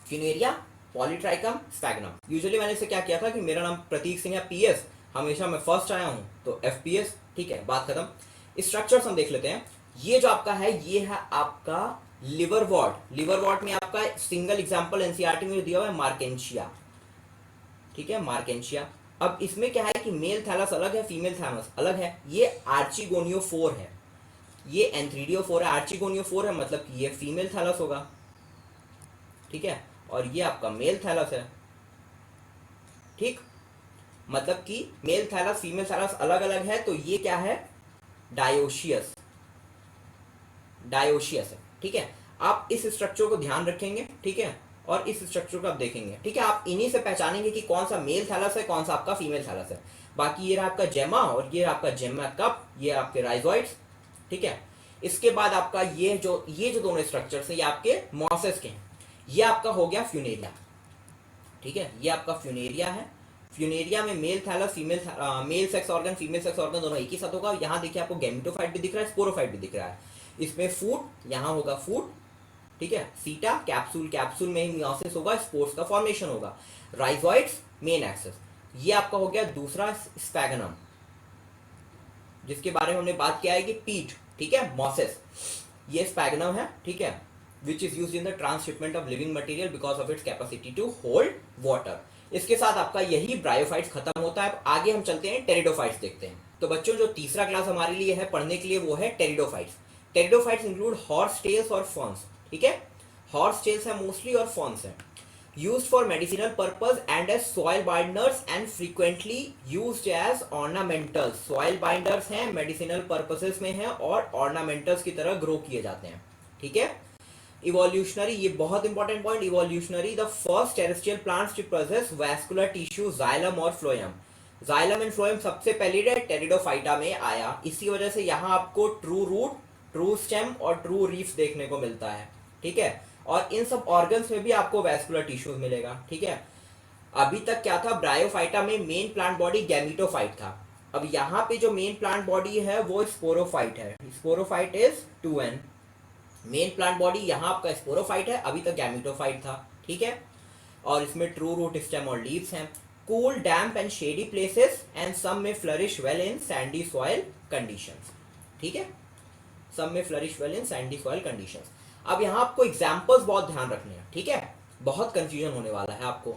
फ्यूनेरिया, पॉलीट्राइकम, स्फैगनम। यूजुअली मैंने इसे क्या किया था कि मेरा नाम प्रतीक सिंह है, PS हमेशा मैं फर्स्ट आया हूं तो FPS, ठीक है, बात खत्म। स्ट्रक्चर्स हम देख लेते हैं। ये जो आपका है ये है आपका लिवरवॉर्ट। लिवरवॉर्ट में आपका सिंगल एग्जांपल एनसीईआरटी में दिया हुआ है मार्केंशिया, ठीक है, मार्केंशिया। अब इसमें क्या है कि मेल थैलस अलग है, फीमेल थैलस अलग है। ये आर्चिगोनियोफोर है, ये एंथ्रीडियोफोर है, आर्चिगोनियोफोर है, मतलब कि ये फीमेल थैलस होगा, ठीक है, और ये आपका मेल थैलस है, ठीक, मतलब कि मेल थैलस फीमेल थैलस अलग अलग है, तो ये क्या है, डायोशियस, डायोशियस है, ठीक है। आप इस स्ट्रक्चर को ध्यान रखेंगे, ठीक है, और इस स्ट्रक्चर को आप देखेंगे, ठीक है, आप इन्हीं से पहचानेंगे कि कौन सा मेल थैलस है, कौन सा आपका फीमेल थैलस है। बाकी ये रहा आपका जेमा और ये रहा आपका जेमा कप, ये आपके राइजोइड्स, ठीक है। इसके बाद आपका ये जो दोनों स्ट्रक्चर्स है ये आपके मॉसेस के हैं। ये आपका हो गया फ्यूनेरिया, ठीक है, ये आपका फ्यूनेरिया है। फ्यूनेरिया में male thallus female male sex organ female sex organ दोनों एक ही साथ होगा। यहाँ देखिए आपको गैमेटोफाइट भी दिख रहा है, स्पोरोफाइट भी दिख रहा है। इसमें फूट, यहाँ होगा फूट, ठीक है, सीटा, कैप्सूल, कैप्सूल में ही मियोसिस होगा, स्पोर्स का फॉर्मेशन होगा। Rhizoids, main axis. ये आपका हो गया दूसरा स्फैगनम, जिसके बारे में हमने बात किया है कि पीट, ठीक है, मॉसेस, ये स्फैगनम है, ठीक है, which is used in the transshipment of living material because of its capacity to hold water। इसके साथ आपका यही ब्रायोफाइट्स खत्म होता है। अब आगे हम चलते हैं टेरिडोफाइट्स देखते हैं। तो बच्चों जो तीसरा क्लास हमारे लिए है पढ़ने के लिए वो है pteridophytes. Pteridophytes include horse tails और फॉर्न्स, ठीक है, हॉर्स टेल्स है मोस्टली और फॉर्न्स है। used for medicinal purpose and as soil binders and frequently used as ornamentals। soil binders हैं, medicinal purposes में हैं और ornamentals की तरह grow किए जाते हैं, ठीक है। इवोल्यूशनरी, ये बहुत important point, evolutionary the first terrestrial plants to process vascular tissue xylem और फ्लोएम। जाइलम एंड फ्लोएम सबसे पहले टेरिडोफाइटा में आया, इसी वजह से यहाँ आपको ट्रू रूट, ट्रू स्टेम और ट्रू रीफ्स देखने को मिलता है, ठीक है, और इन सब ऑर्गन्स में भी आपको वैस्कुलर टिश्यूज मिलेगा, ठीक है। अभी तक क्या था, ब्रायोफाइटा में मेन प्लांट बॉडी गैमेटोफाइट था। अब यहाँ पे जो मेन प्लांट बॉडी है वो स्पोरोफाइट है, sporophyte is 2n। Main plant body यहाँ आपका स्पोरोफाइट है, अभी तक गैमेटोफाइट था, ठीक है, और इसमें ट्रू रूट, स्टेम और लीव्स हैं। Cool, damp and shady places and some में flourish well in sandy soil conditions, ठीक है, सम में flourish well in sandy soil conditions. अब यहाँ आपको एग्जाम्पल्स बहुत ध्यान रखने हैं, ठीक है, बहुत कंफ्यूजन होने वाला है आपको,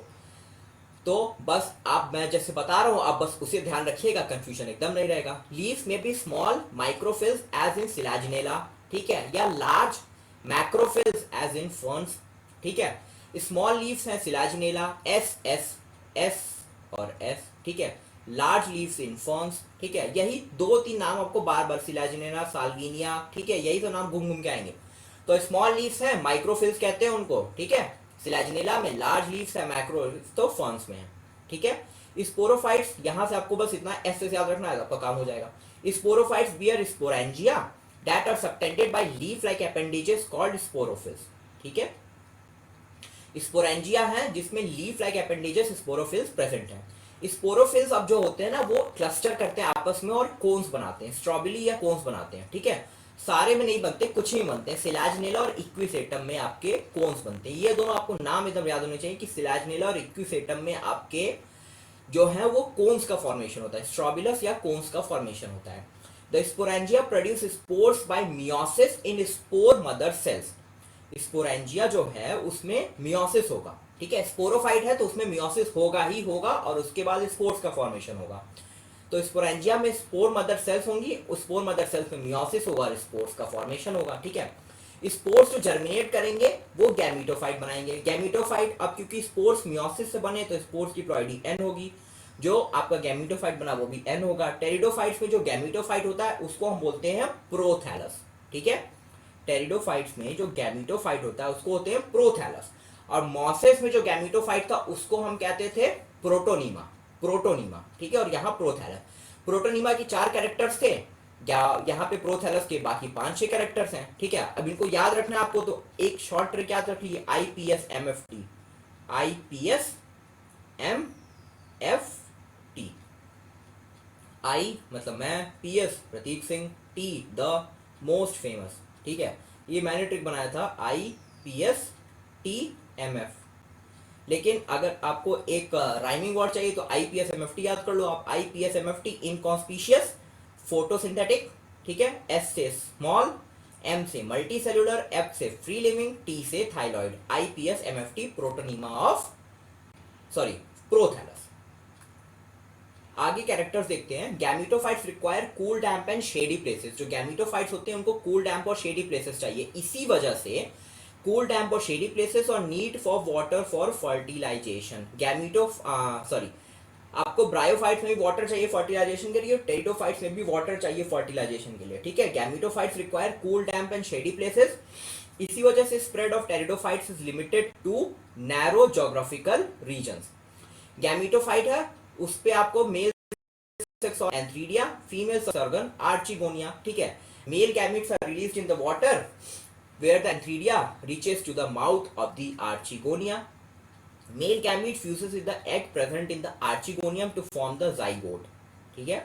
तो बस आप, मैं जैसे बता रहा हूँ आप बस उसे ध्यान रखिएगा, कंफ्यूजन एकदम नहीं रहेगा। लीव्स में भी small microphylls as in Selaginella, ठीक है, या लार्ज मैक्रोफिल्स एज इन फर्न्स, ठीक है। स्मॉल लीव्स हैं सिलाजिनेला, S और S, ठीक है, लार्ज लीव्स इन फर्न्स, ठीक है, यही 2-3 नाम आपको बार बार, सिलाजिनेला, साल्विनिया, ठीक है, यही तो नाम घूम घूम के आएंगे। तो स्मॉल लीव्स है, माइक्रोफिल्स कहते हैं उनको, ठीक है, सिलाजिनेला में लार्ज लीव्स है, मैक्रो तो फर्न्स में है, ठीक है। स्पोरोफाइट्स, यहां से आपको बस इतना S से याद रखना है, आपका काम हो जाएगा। Sporophytes bear sporangia that are subtended by leaf-like appendages called sporophylls, ठीक है। स्पोरेंजिया है जिसमें लीफ-like appendages स्पोरोफिल्स प्रेजेंट है। स्पोरोफिल्स अब जो होते हैं ना वो क्लस्टर करते हैं आपस में और कोन्स बनाते हैं, स्ट्रॉबेरी या कोन्स बनाते हैं, ठीक है। सारे में नहीं बनते, कुछ ही बनते हैं, सिलाजिनेला और इक्विसेटम में आपके कोन्स बनते हैं। ये दोनों आपको नाम एकदम याद होने चाहिए कि सिलाजिनेला और इक्विसेटम में आपके जो है वो कोन्स का फॉर्मेशन होता है, स्ट्रॉबिलस या कोन्स का फॉर्मेशन होता है। The sporangia produce spores by meiosis in spore mother cells। Sporangia जो है उसमें मियोसिस होगा, ठीक है, स्पोरोफाइट है तो उसमें मियोसिस होगा ही होगा और उसके बाद स्पोर्स का फॉर्मेशन होगा। तो स्पोरेंजिया में स्पोर मदर सेल्स होंगी, उस स्पोर मदर सेल्स में मियोसिस होगा और स्पोर्स का फॉर्मेशन होगा, ठीक है। स्पोर्स जो जर्मिनेट करेंगे वो गैमेटोफाइट बनाएंगे। गैमेटोफाइट, अब क्योंकि स्पोर्स मियोसिस से बने तो स्पोर्स की प्लॉइडी N होगी, जो आपका गैमेटोफाइट बना वो भी N होगा। टेरिडोफाइट्स में जो गैमेटोफाइट होता है उसको हम बोलते हैं प्रोथैलस, ठीक है। टेरिडोफाइट्स में जो गैमीटोफाइट होता है उसको होते हैं प्रोथैलस, और मॉसेस में जो गैमीटोफाइट था उसको हम कहते थे प्रोटोनीमा, प्रोटोनीमा, ठीक है। और यहाँ प्रोथैलस, प्रोटोनीमा की 4 कैरेक्टर्स थे, यहाँ पे प्रोथैलस के बाकी 5-6 कैरेक्टर्स हैं, ठीक है। अब इनको याद रखना है आपको, तो एक शॉर्ट ट्रिक याद रख लीजिए, IPSMFT, IPSMFT। आई मतलब मैं, PS Pratik Singh, T the most famous, ठीक है। ये मैंने ट्रिक बनाया था IPSTMF। लेकिन अगर आपको एक राइमिंग वर्ड चाहिए तो IPSMFT याद कर लो आप, IPSMFT इनकॉन्स्पिशियस, फोटोसिंथेटिक, ठीक है, S से स्मॉल, M से मल्टी सेलुलर, F से फ्री लिविंग, T से thalloid, IPSMFT protonema of prothallus. आगे कैरेक्टर्स देखते हैं। Gametophytes require cool damp and shady places. जो गैमीटोफाइट्स होते हैं उनको कूल डैम्प और शेडी प्लेसेस चाहिए, इसी वजह से कूल डैम्प और शेडी प्लेसेस और need for water for fertilization. आपको ब्रायोफाइट्स में भी वाटर चाहिए फर्टिलाइजेशन के लिए, टेरिडोफाइट्स में भी वाटर चाहिए फर्टिलाइजेशन के लिए, ठीक है। Gametophytes require cool damp and shady places, इसी वजह से spread of pteridophytes is limited to narrow geographical regions. Gametophyte है, उस पे आपको male sex antheridia, female organ archegonia, ठीक है। Male gametes are released in the water where the antheridia reaches to the mouth of the archegonia. Male gamete fuses with the egg present in the archegonium to form the zygote, ठीक है।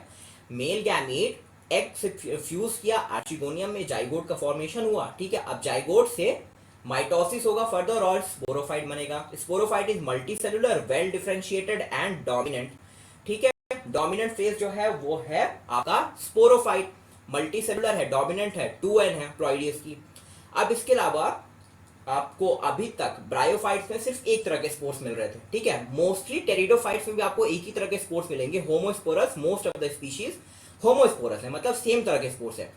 Male gamete egg से fuse किया, archegonium में zygote का formation हुआ, ठीक है। अब जाइगोट से माइटोसिस होगा फर्दर और स्पोरोफाइट बनेगा। Sporophyte is multicellular, well differentiated and dominant, ठीक है। डोमिनेंट फेज जो है वो है आपका स्पोरोफाइट, मल्टीसेलुलर है, डोमिनेंट है, 2N है प्रोइडियस की। अब इसके अलावा आपको अभी तक ब्रायोफाइट्स में सिर्फ एक तरह के स्पोर्स मिल रहे थे, ठीक है। मोस्टली टेरिडोफाइट्स में भी आपको एक ही तरह के स्पोर्स मिलेंगे, homosporous. Most of the species homosporous है, मतलब सेम तरह के स्पोर्स है।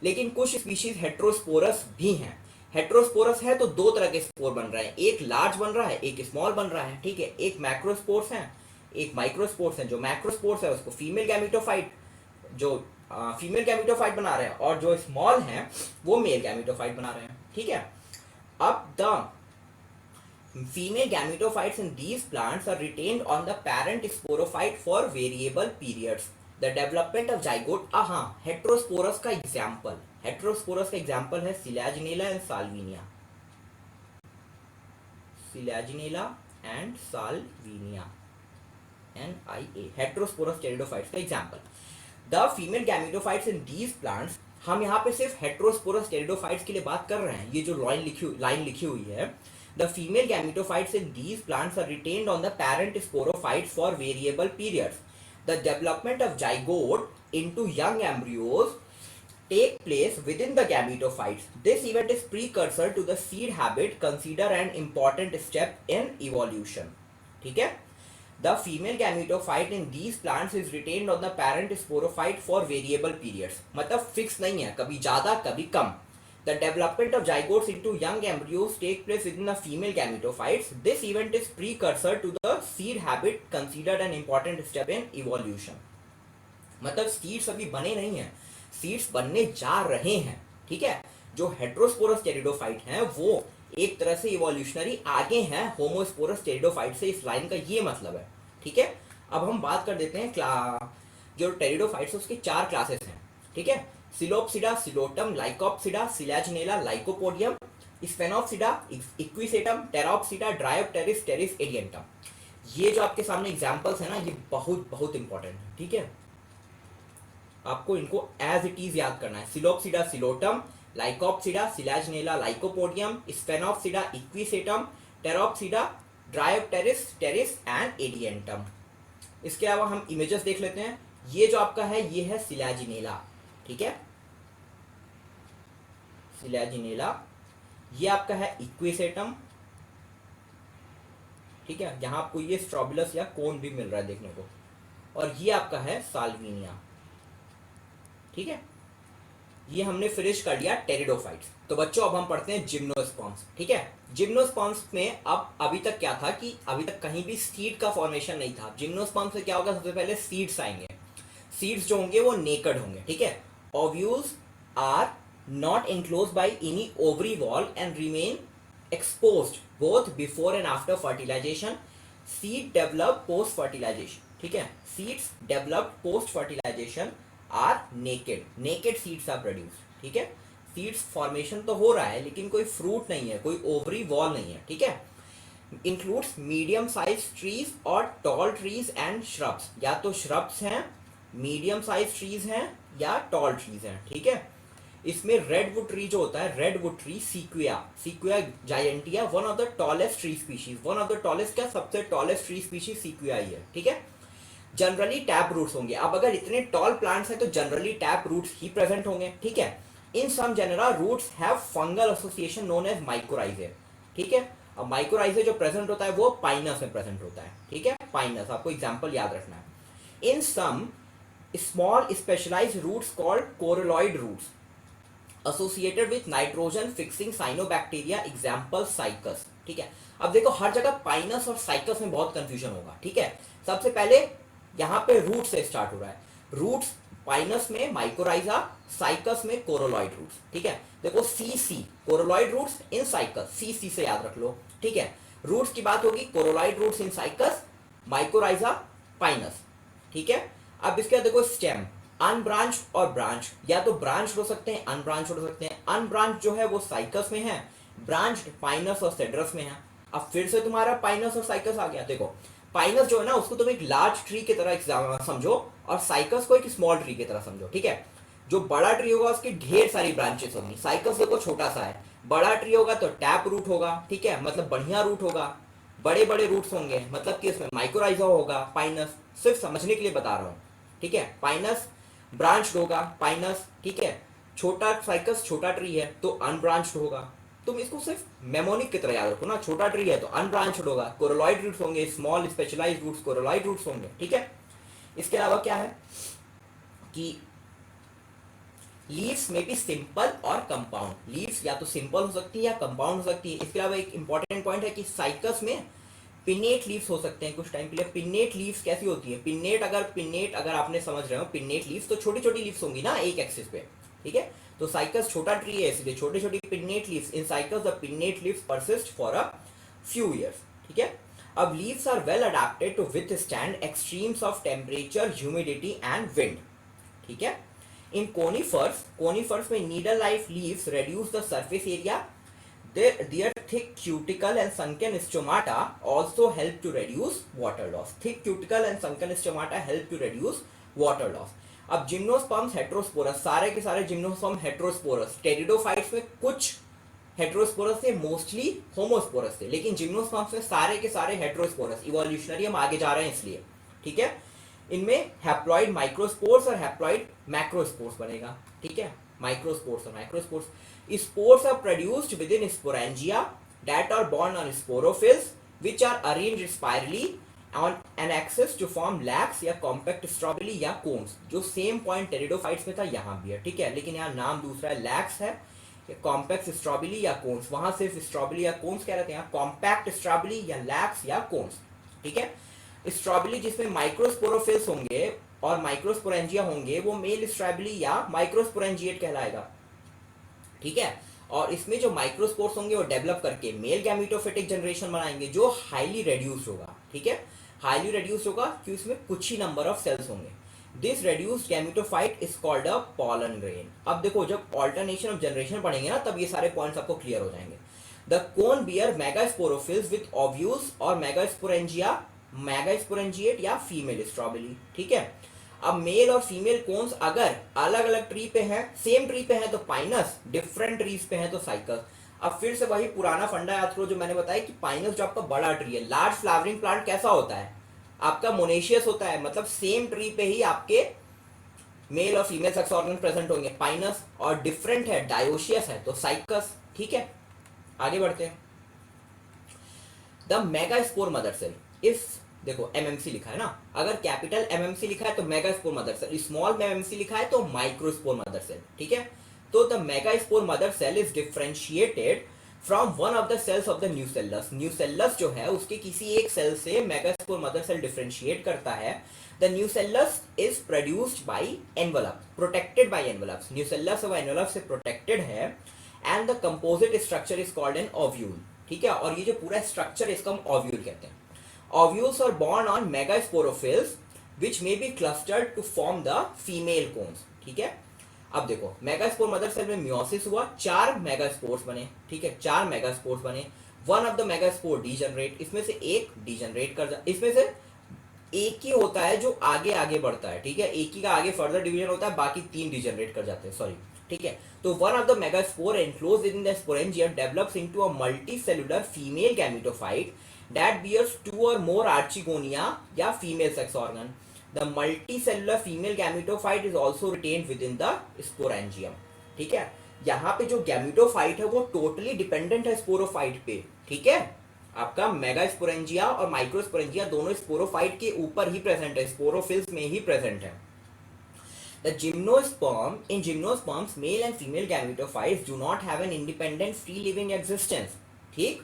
लेकिन कुछ स्पीशीज हेट्रोस्पोरस भी हैं। हेट्रोस्पोरस है तो 2 तरह के स्पोर बन रहे हैं, एक लार्ज बन रहा है, एक स्मॉल बन रहा है, ठीक है। एक मैक्रोस्पोर्स है, एक माइक्रोस्पोर्स है। जो मैक्रोस्पोर्स है उसको फीमेल गैमीटोफाइट, जो फीमेल गैमीटोफाइट बना रहे हैं, और जो स्मॉल हैं वो मेल गैमीटोफाइट बना रहे हैं, ठीक है। अब the female gametophytes in these plants are retained on the parent sporophyte for variable periods. The development of zygote, heterosporous का एग्जाम्पल, हेट्रोस्पोरस का एग्जाम्पल है selaginella and salvinia, selaginella and salvinia, NIA, heterosporous pteridophytes का example. The female gametophytes in these plants, हम यहाँ पे सिर्फ heterosporous pteridophytes के लिए बात कर रहे हैं, ये जो लाइन लिखी हुई है, the female gametophytes in these plants are retained on the parent sporophytes for variable periods. The development of zygote into young embryos take place within the gametophytes. This event is precursor to the seed habit, consider an important step in evolution, ठीक है। The female gametophyte in these plants is retained on the parent sporophyte for variable periods. मतलब fix नहीं है, कभी ज्यादा कभी कम। The development of zygotes into young embryos take place within the female gametophytes. This event is precursor to the seed habit, considered an important step in evolution. मतलब seeds अभी बने नहीं हैं, सीड्स बनने जा रहे हैं, ठीक है। जो हेट्रोस्पोरस टेरिडोफाइट हैं वो एक तरह से इवोल्यूशनरी आगे हैं होमोस्पोरस टेरिडोफाइट से, इस लाइन का ये मतलब है, ठीक है। अब हम बात कर देते हैं जो टेरिडोफाइट्स उसके 4 क्लासेस हैं, ठीक है। Psilopsida, psilotum, lycopsida, selaginella, lycopodium, sphenopsida, equisetum, pteropsida, dryopteris, pteris, adiantum. ये जो आपके सामने एग्जांपल्स हैं ना, ये बहुत बहुत इंपॉर्टेंट है, ठीक है। आपको इनको एज इट इज याद करना है। Psilopsida, psilotum, lycopsida, selaginella, lycopodium, sphenopsida, equisetum, pteropsida, dryopteris, pteris and adiantum. इसके अलावा हम इमेजेस देख लेते हैं। ये जो आपका है ये है सिलाजिनेला, ठीक है, सिलाजिनेला। ये आपका है इक्विसेटम, ठीक है, जहां आपको ये स्ट्रोबिलस या कोन भी मिल रहा है देखने को। और ये आपका है साल्विनिया, ठीक है। ये हमने फिनिश कर लिया टेरिडोफाइट्स। तो बच्चों अब हम पढ़ते हैं जिम्नोस्पर्म्स, ठीक है। जिम्नोस्पर्म्स में अब अभी तक क्या था कि अभी तक कहीं भी सीड का फॉर्मेशन नहीं था। जिम्नोस्पर्म्स से क्या होगा, सबसे पहले सीड्स आएंगे। सीड्स जो होंगे वो नेकेड होंगे, ठीक है। Ovules are not enclosed by any ovary wall and remain exposed both before and after fertilization. Seed developed post fertilization. ठीक है, seeds developed post fertilization are naked. Naked seeds are produced. ठीक है, seeds formation तो हो रहा है लेकिन कोई fruit नहीं है, कोई ovary wall नहीं है. ठीक है, includes medium sized trees और tall trees and shrubs. या तो shrubs हैं, medium sized trees हैं या tall trees हैं. ठीक है, इसमें रेडवुड ट्री जो होता है, redwood tree sequoia gigantea, one of the tallest tree species, one of the tallest क्या, सबसे टॉलेस्ट ट्री स्पीशीज सीक्विया ही है. ठीक है, जनरली टैप रूट्स होंगे. अब अगर इतने टॉल प्लांट्स हैं तो जनरली टैप रूट्स ही प्रेजेंट होंगे. ठीक है, in some genera roots have fungal association known as mycorrhizae. ठीक है, अब माइकोराइजे जो प्रेजेंट होता है वो पाइनस में प्रेजेंट होता है. ठीक है, पाइनस, आपको एग्जाम्पल याद रखना है. In some small specialised roots called coralloid roots associated with nitrogen fixing cyanobacteria, example cycus. ठीक है, अब देखो हर जगह पाइनस और साइकस में बहुत कंफ्यूजन होगा. ठीक है, सबसे पहले यहाँ पे रूट से स्टार्ट हो रहा है. रूट्स पाइनस में माइकोराइजा, साइकस में कोरोलॉइड रूट्स. ठीक है, देखो सी कोरोलॉइड रूट्स इन साइकस, सी से याद रख लो. ठीक है, रूट्स की बात होगी, coralloid roots in Cycas, mycorrhiza, Pinus. ठीक है, अब इसके बाद देखो स्टेम, अनब्रांच और ब्रांच, या तो ब्रांच हो सकते हैं, अनब्रांच हो सकते हैं. अनब्रांच जो है वो साइकस में है, ब्रांच पाइनस और सेड्रस में है. अब फिर से तुम्हारा पाइनस और साइकस आ गया. देखो पाइनस जो है ना उसको तुम एक लार्ज ट्री की तरह समझो और साइकस को एक स्मॉल ट्री की तरह समझो. ठीक है, जो बड़ा ट्री होगा उसकी ढेर सारी ब्रांचेस होंगी. साइकस देखो छोटा सा है. बड़ा ट्री होगा तो टैप रूट होगा. ठीक है, मतलब बढ़िया रूट होगा, बड़े बड़े रूट्स होंगे, मतलब कि इसमें माइकोराइजा होगा. पाइनस सिर्फ समझने के लिए बता रहा हूँ. ठीक है, पाइनस ब्रांच होगा, पाइनस. ठीक है, छोटा साइकस छोटा ट्री है तो अनब्रांच्ड होगा. तुम इसको सिर्फ मेमोनिक की तरह याद रखो ना, छोटा ट्री है तो अनब्रांच्ड होगा. कोरोलॉइड रूट्स होंगे, small specialised roots coralloid roots होंगे. ठीक है, इसके अलावा क्या है कि लीव्स में भी सिंपल और कंपाउंड. लीव्स या तो सिंपल हो सकती है या कंपाउंड हो सकती है. इसके अलावा एक इंपॉर्टेंट पॉइंट है कि साइकस में पिन्नेट लीव्स हो सकते हैं कुछ टाइम के लिए. पिन्नेट लीव्स कैसी होती है, पिन्नेट अगर आपने समझ रहे हो पिन्नेट लीव्स तो छोटी छोटी लीव्स होंगी ना एक एक्सिस पे. ठीक है, तो साइकस छोटा ट्री है इसलिए छोटी छोटी pinnate leaves. In Cycas the pinnate leaves persist for a few years. ठीक है, अब leaves are well adapted to withstand extremes of temperature, humidity and wind. ठीक है, इन कोनिफर्स में needle like leaves reduce the surface area. Their thick cuticle and sunken stomata also help to reduce water loss. Thick cuticle and sunken stomata help to reduce water loss. अब gymnosperms heterosporous, सारे के सारे gymnosperm heterosporous. Pteridophytes में कुछ heterosporous थे, mostly homosporous थे, लेकिन gymnosperms में सारे के सारे हेटेरोस्पोरस. इवोल्यूशनरी हम आगे जा रहे हैं इसलिए. ठीक है, इनमें हैप्लॉइड माइक्रोस्पोर्स और हैप्लॉइड मैक्रोस्पोर्स बनेगा. ठीक है, माइक्रोस्पोर्स और macrospores. Spores are produced within sporangia that are borne on sporophylls which are arranged spirally on an axis to form lax या कॉम्पैक्ट स्ट्रॉबेली या कोन्स. जो सेम पॉइंट टेरिडोफाइट्स में था यहाँ भी है. ठीक है, लेकिन यहाँ नाम दूसरा है, लैक्स है, कॉम्पैक्ट स्ट्रॉबेली या कोन्स. वहां सिर्फ स्ट्रॉबेली या कोन्स कह रहे थे, यहाँ कॉम्पैक्ट स्ट्रॉबेली या लैक्स या कोन्स. ठीक है, स्ट्रॉबेली जिसमें माइक्रोस्पोरोफिल्स होंगे और माइक्रोस्पोरेंजिया होंगे वो मेल स्ट्रॉबेली या माइक्रोस्पोरेंजिएट कहलाएगा. ठीक है, और इसमें जो माइक्रोस्पोर्स होंगे वो डेवलप करके मेल गैमेटोफिटिक जनरेशन बनाएंगे जो हाईली रेड्यूस्ड होगा. ठीक है, हाईली रेड्यूस्ड होगा क्योंकि इसमें कुछ ही नंबर ऑफ सेल्स होंगे. This reduced gametophyte is called a pollen grain. अब देखो जब ऑल्टरनेशन ऑफ जनरेशन पढ़ेंगे ना तब ये सारे पॉइंट्स आपको क्लियर हो जाएंगे. The cone bear megasporophylls with ovules और मेगास्पोरेंजिएट या फीमेल स्ट्रॉबेली. ठीक है, अब मेल और फीमेल कोन्स अगर अलग अलग ट्री पे हैं, सेम ट्री पे हैं तो पाइनस, डिफरेंट ट्रीज पे हैं तो साइकस. अब फिर से वही पुराना फंडा याद करो जो मैंने बताया कि पाइनस जो आपका बड़ा ट्री है, लार्ज फ्लावरिंग प्लांट कैसा होता है आपका, मोनेशियस होता है, मतलब सेम ट्री पे ही आपके मेल और फीमेल सेक्स ऑर्गन प्रेजेंट होंगे. पाइनस और डिफरेंट है, डायोशियस है तो साइकस. ठीक है, आगे बढ़ते हैं. The megaspore mother cell, if देखो एमएमसी लिखा है ना, अगर कैपिटल एमएमसी लिखा है तो megaspore mother cell, small MMC लिखा है तो माइक्रोस्पोर मदर सेल. ठीक है, तो the megaspore mother cell is differentiated from one of the cells of the nucellus. Nucellus जो है उसके किसी एक सेल से मेगास्पोर मदर सेल डिफरेंशिएट करता है। The nucellus is produced by envelope, protected by envelopes. Nucellus और एनवलप से प्रोटेक्टेड है and the composite structure is called an ovule. ठीक है, और ये जो पूरा स्ट्रक्चर इसको हम ओव्यूल कहते हैं। Ovules are borne on megasporophylls which may be clustered to form the female cones। ठीक है, अब देखो मेगास्पोर मदर सेल में मियोसिस हुआ, 4 मेगास्पोर्स बने। ठीक है, 4 मेगास्पोर्स बने। One of the megaspore degenerate, इसमें से एक डीजनरेट कर जा, इसमें से एक ही होता है जो आगे आगे बढ़ता है। ठीक है, एक ही का आगे फर्दर डिवीजन होता है, बाकी 3 डीजनरेट कर जाते हैं, सॉरी। ठीक है, तो one of the megaspore enclosed in the sporangium develops into a multicellular female gametophyte that bears 2 or more archegonia या female sex organ। The multicellular female gametophyte is also retained within the sporangium। ठीक है, यहाँ पे जो gametophyte है वो totally dependent है sporophyte पे। ठीक है, आपका मेगा स्पोरेंजिया और माइक्रो स्पोरेंजिया दोनों स्पोरोफाइट के ऊपर ही प्रेजेंट है, स्पोरोफिल्स में ही प्रेजेंट है। The gymnosperm, in gymnosperms, male and female gametophytes do not have an independent free living existence। ठीक,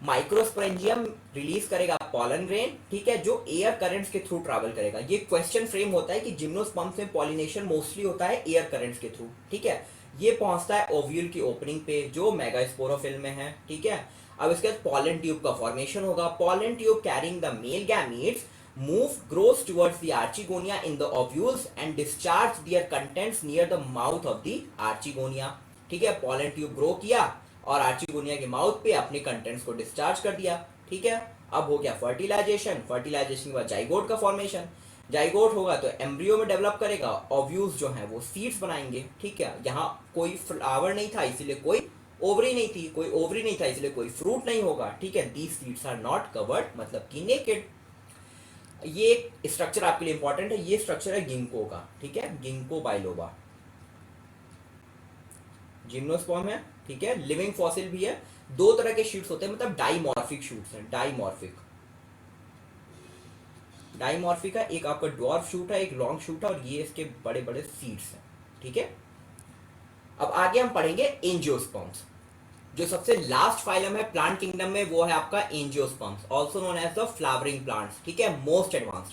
माइक्रोस्पोरेंजियम रिलीज करेगा पॉलन ग्रेन। ठीक है, जो एयर करंट्स के थ्रू ट्रैवल करेगा। ये क्वेश्चन फ्रेम होता है कि जिम्नोस्पर्म्स में पॉलिनेशन मोस्टली होता है एयर करंट्स के थ्रू। ठीक है, ये पहुंचता है ओव्यूल की ओपनिंग पे जो मेगास्पोरोफिल में है। ठीक है, अब इसके बाद पॉलन ट्यूब का फॉर्मेशन होगा। Pollen tube carrying the male gametes move grows towards the archegonia in the ovules and discharge their contents near the mouth of the archegonia। ठीक है, पॉलन ट्यूब ग्रो किया और आर्चिगोनिया के mouth पे अपने contents को discharge कर दिया। ठीक है, अब हो गया फर्टिलाइजेशन। फर्टिलाइजेशन के बाद जाइगोट का फॉर्मेशन। जाइगोट होगा तो एम्ब्रियो में डेवलप करेगा, ओव्यूल्स जो हैं वो सीड्स बनाएंगे। ठीक है, यहाँ कोई फ्लावर नहीं था इसलिए कोई ओवरी नहीं थी, कोई ओवरी नहीं था इसलिए कोई फ्रूट नहीं होगा। ठीक है, these seeds are not covered, मतलब कि नेकेड। ये स्ट्रक्चर आपके लिए इंपॉर्टेंट है, ये स्ट्रक्चर है गिंको का। ठीक है, गिंको बाइलोबा जिम्नोस्पर्म है। ठीक है, लिविंग फॉसिल भी है। 2 तरह के शूट्स होते हैं, मतलब डाइमॉर्फिक शूट्स हैं। डाइमॉर्फिक है, एक आपका ड्वार्फ शूट है, एक लॉन्ग शूट है, और ये इसके बड़े बड़े सीड्स हैं। ठीक है, अब आगे हम पढ़ेंगे एंजियोस्पर्म्स। जो सबसे लास्ट फाइलम है प्लांट किंगडम में वो है आपका angiosperms, also known as the flowering plants. ठीक है, most advanced.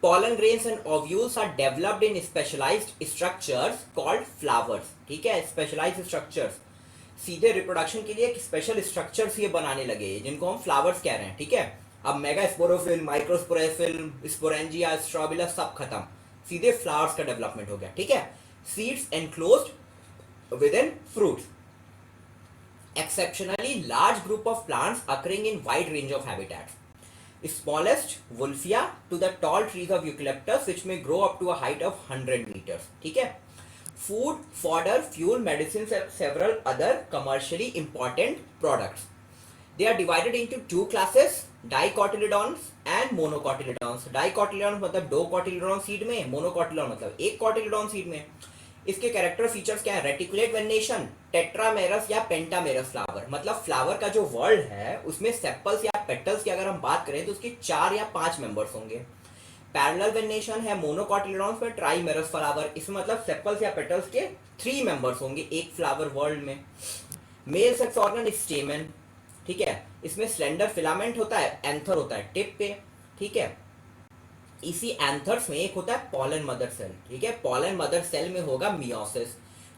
Pollen grains and ovules are developed in specialized structures called flowers। ठीक है, specialized structures, सीधे रिप्रोडक्शन के लिए एक स्पेशल स्ट्रक्चर्स ये बनाने लगे जिनको हम फ्लावर्स कह रहे हैं। ठीक है, अब मेगास्पोरोफिल, माइक्रोस्पोरोफिल, स्पोरेंजिया, स्ट्रोबिला सब खत्म, सीधे फ्लावर्स का डेवलपमेंट हो गया। ठीक है, seeds enclosed with in fruits. Exceptionally large group of plants occurring in wide range of habitats। Smallest Wolffia to the tall trees of eucalyptus which may grow up to a height of 100 meters। ठीक है, food, fodder, fuel, medicines and several other commercially important products। They are divided into 2 classes, dicotyledons and monocotyledons। dicotyledons मतलब 2 cotyledon seed में, monocotyledon मतलब 1 cotyledon seed में। इसके character features क्या है? Reticulate venation, tetramerous या पेंटामेरस फ्लावर। मतलब flower का जो वर्ल्ड है उसमें सेपल्स या पेटल्स की अगर हम बात करें तो उसके 4 या 5 मेंबर्स होंगे। पैरेलल वेनेशन है मोनोकॉटिलेडॉन्स में, ट्राइमेरस फ्लावर, इसमें मतलब सेपल्स या पेटल्स के 3 मेंबर्स होंगे एक फ्लावर वर्ल्ड में। Mail sex organ स्टेमन। ठीक है, इसमें स्लेंडर फिलामेंट होता है, एंथर होता है टिप पे। ठीक है, इसी एंथर्स में एक होता है पॉलन मदर सेल। ठीक है, पॉलन मदर सेल में होगा मियोसिस,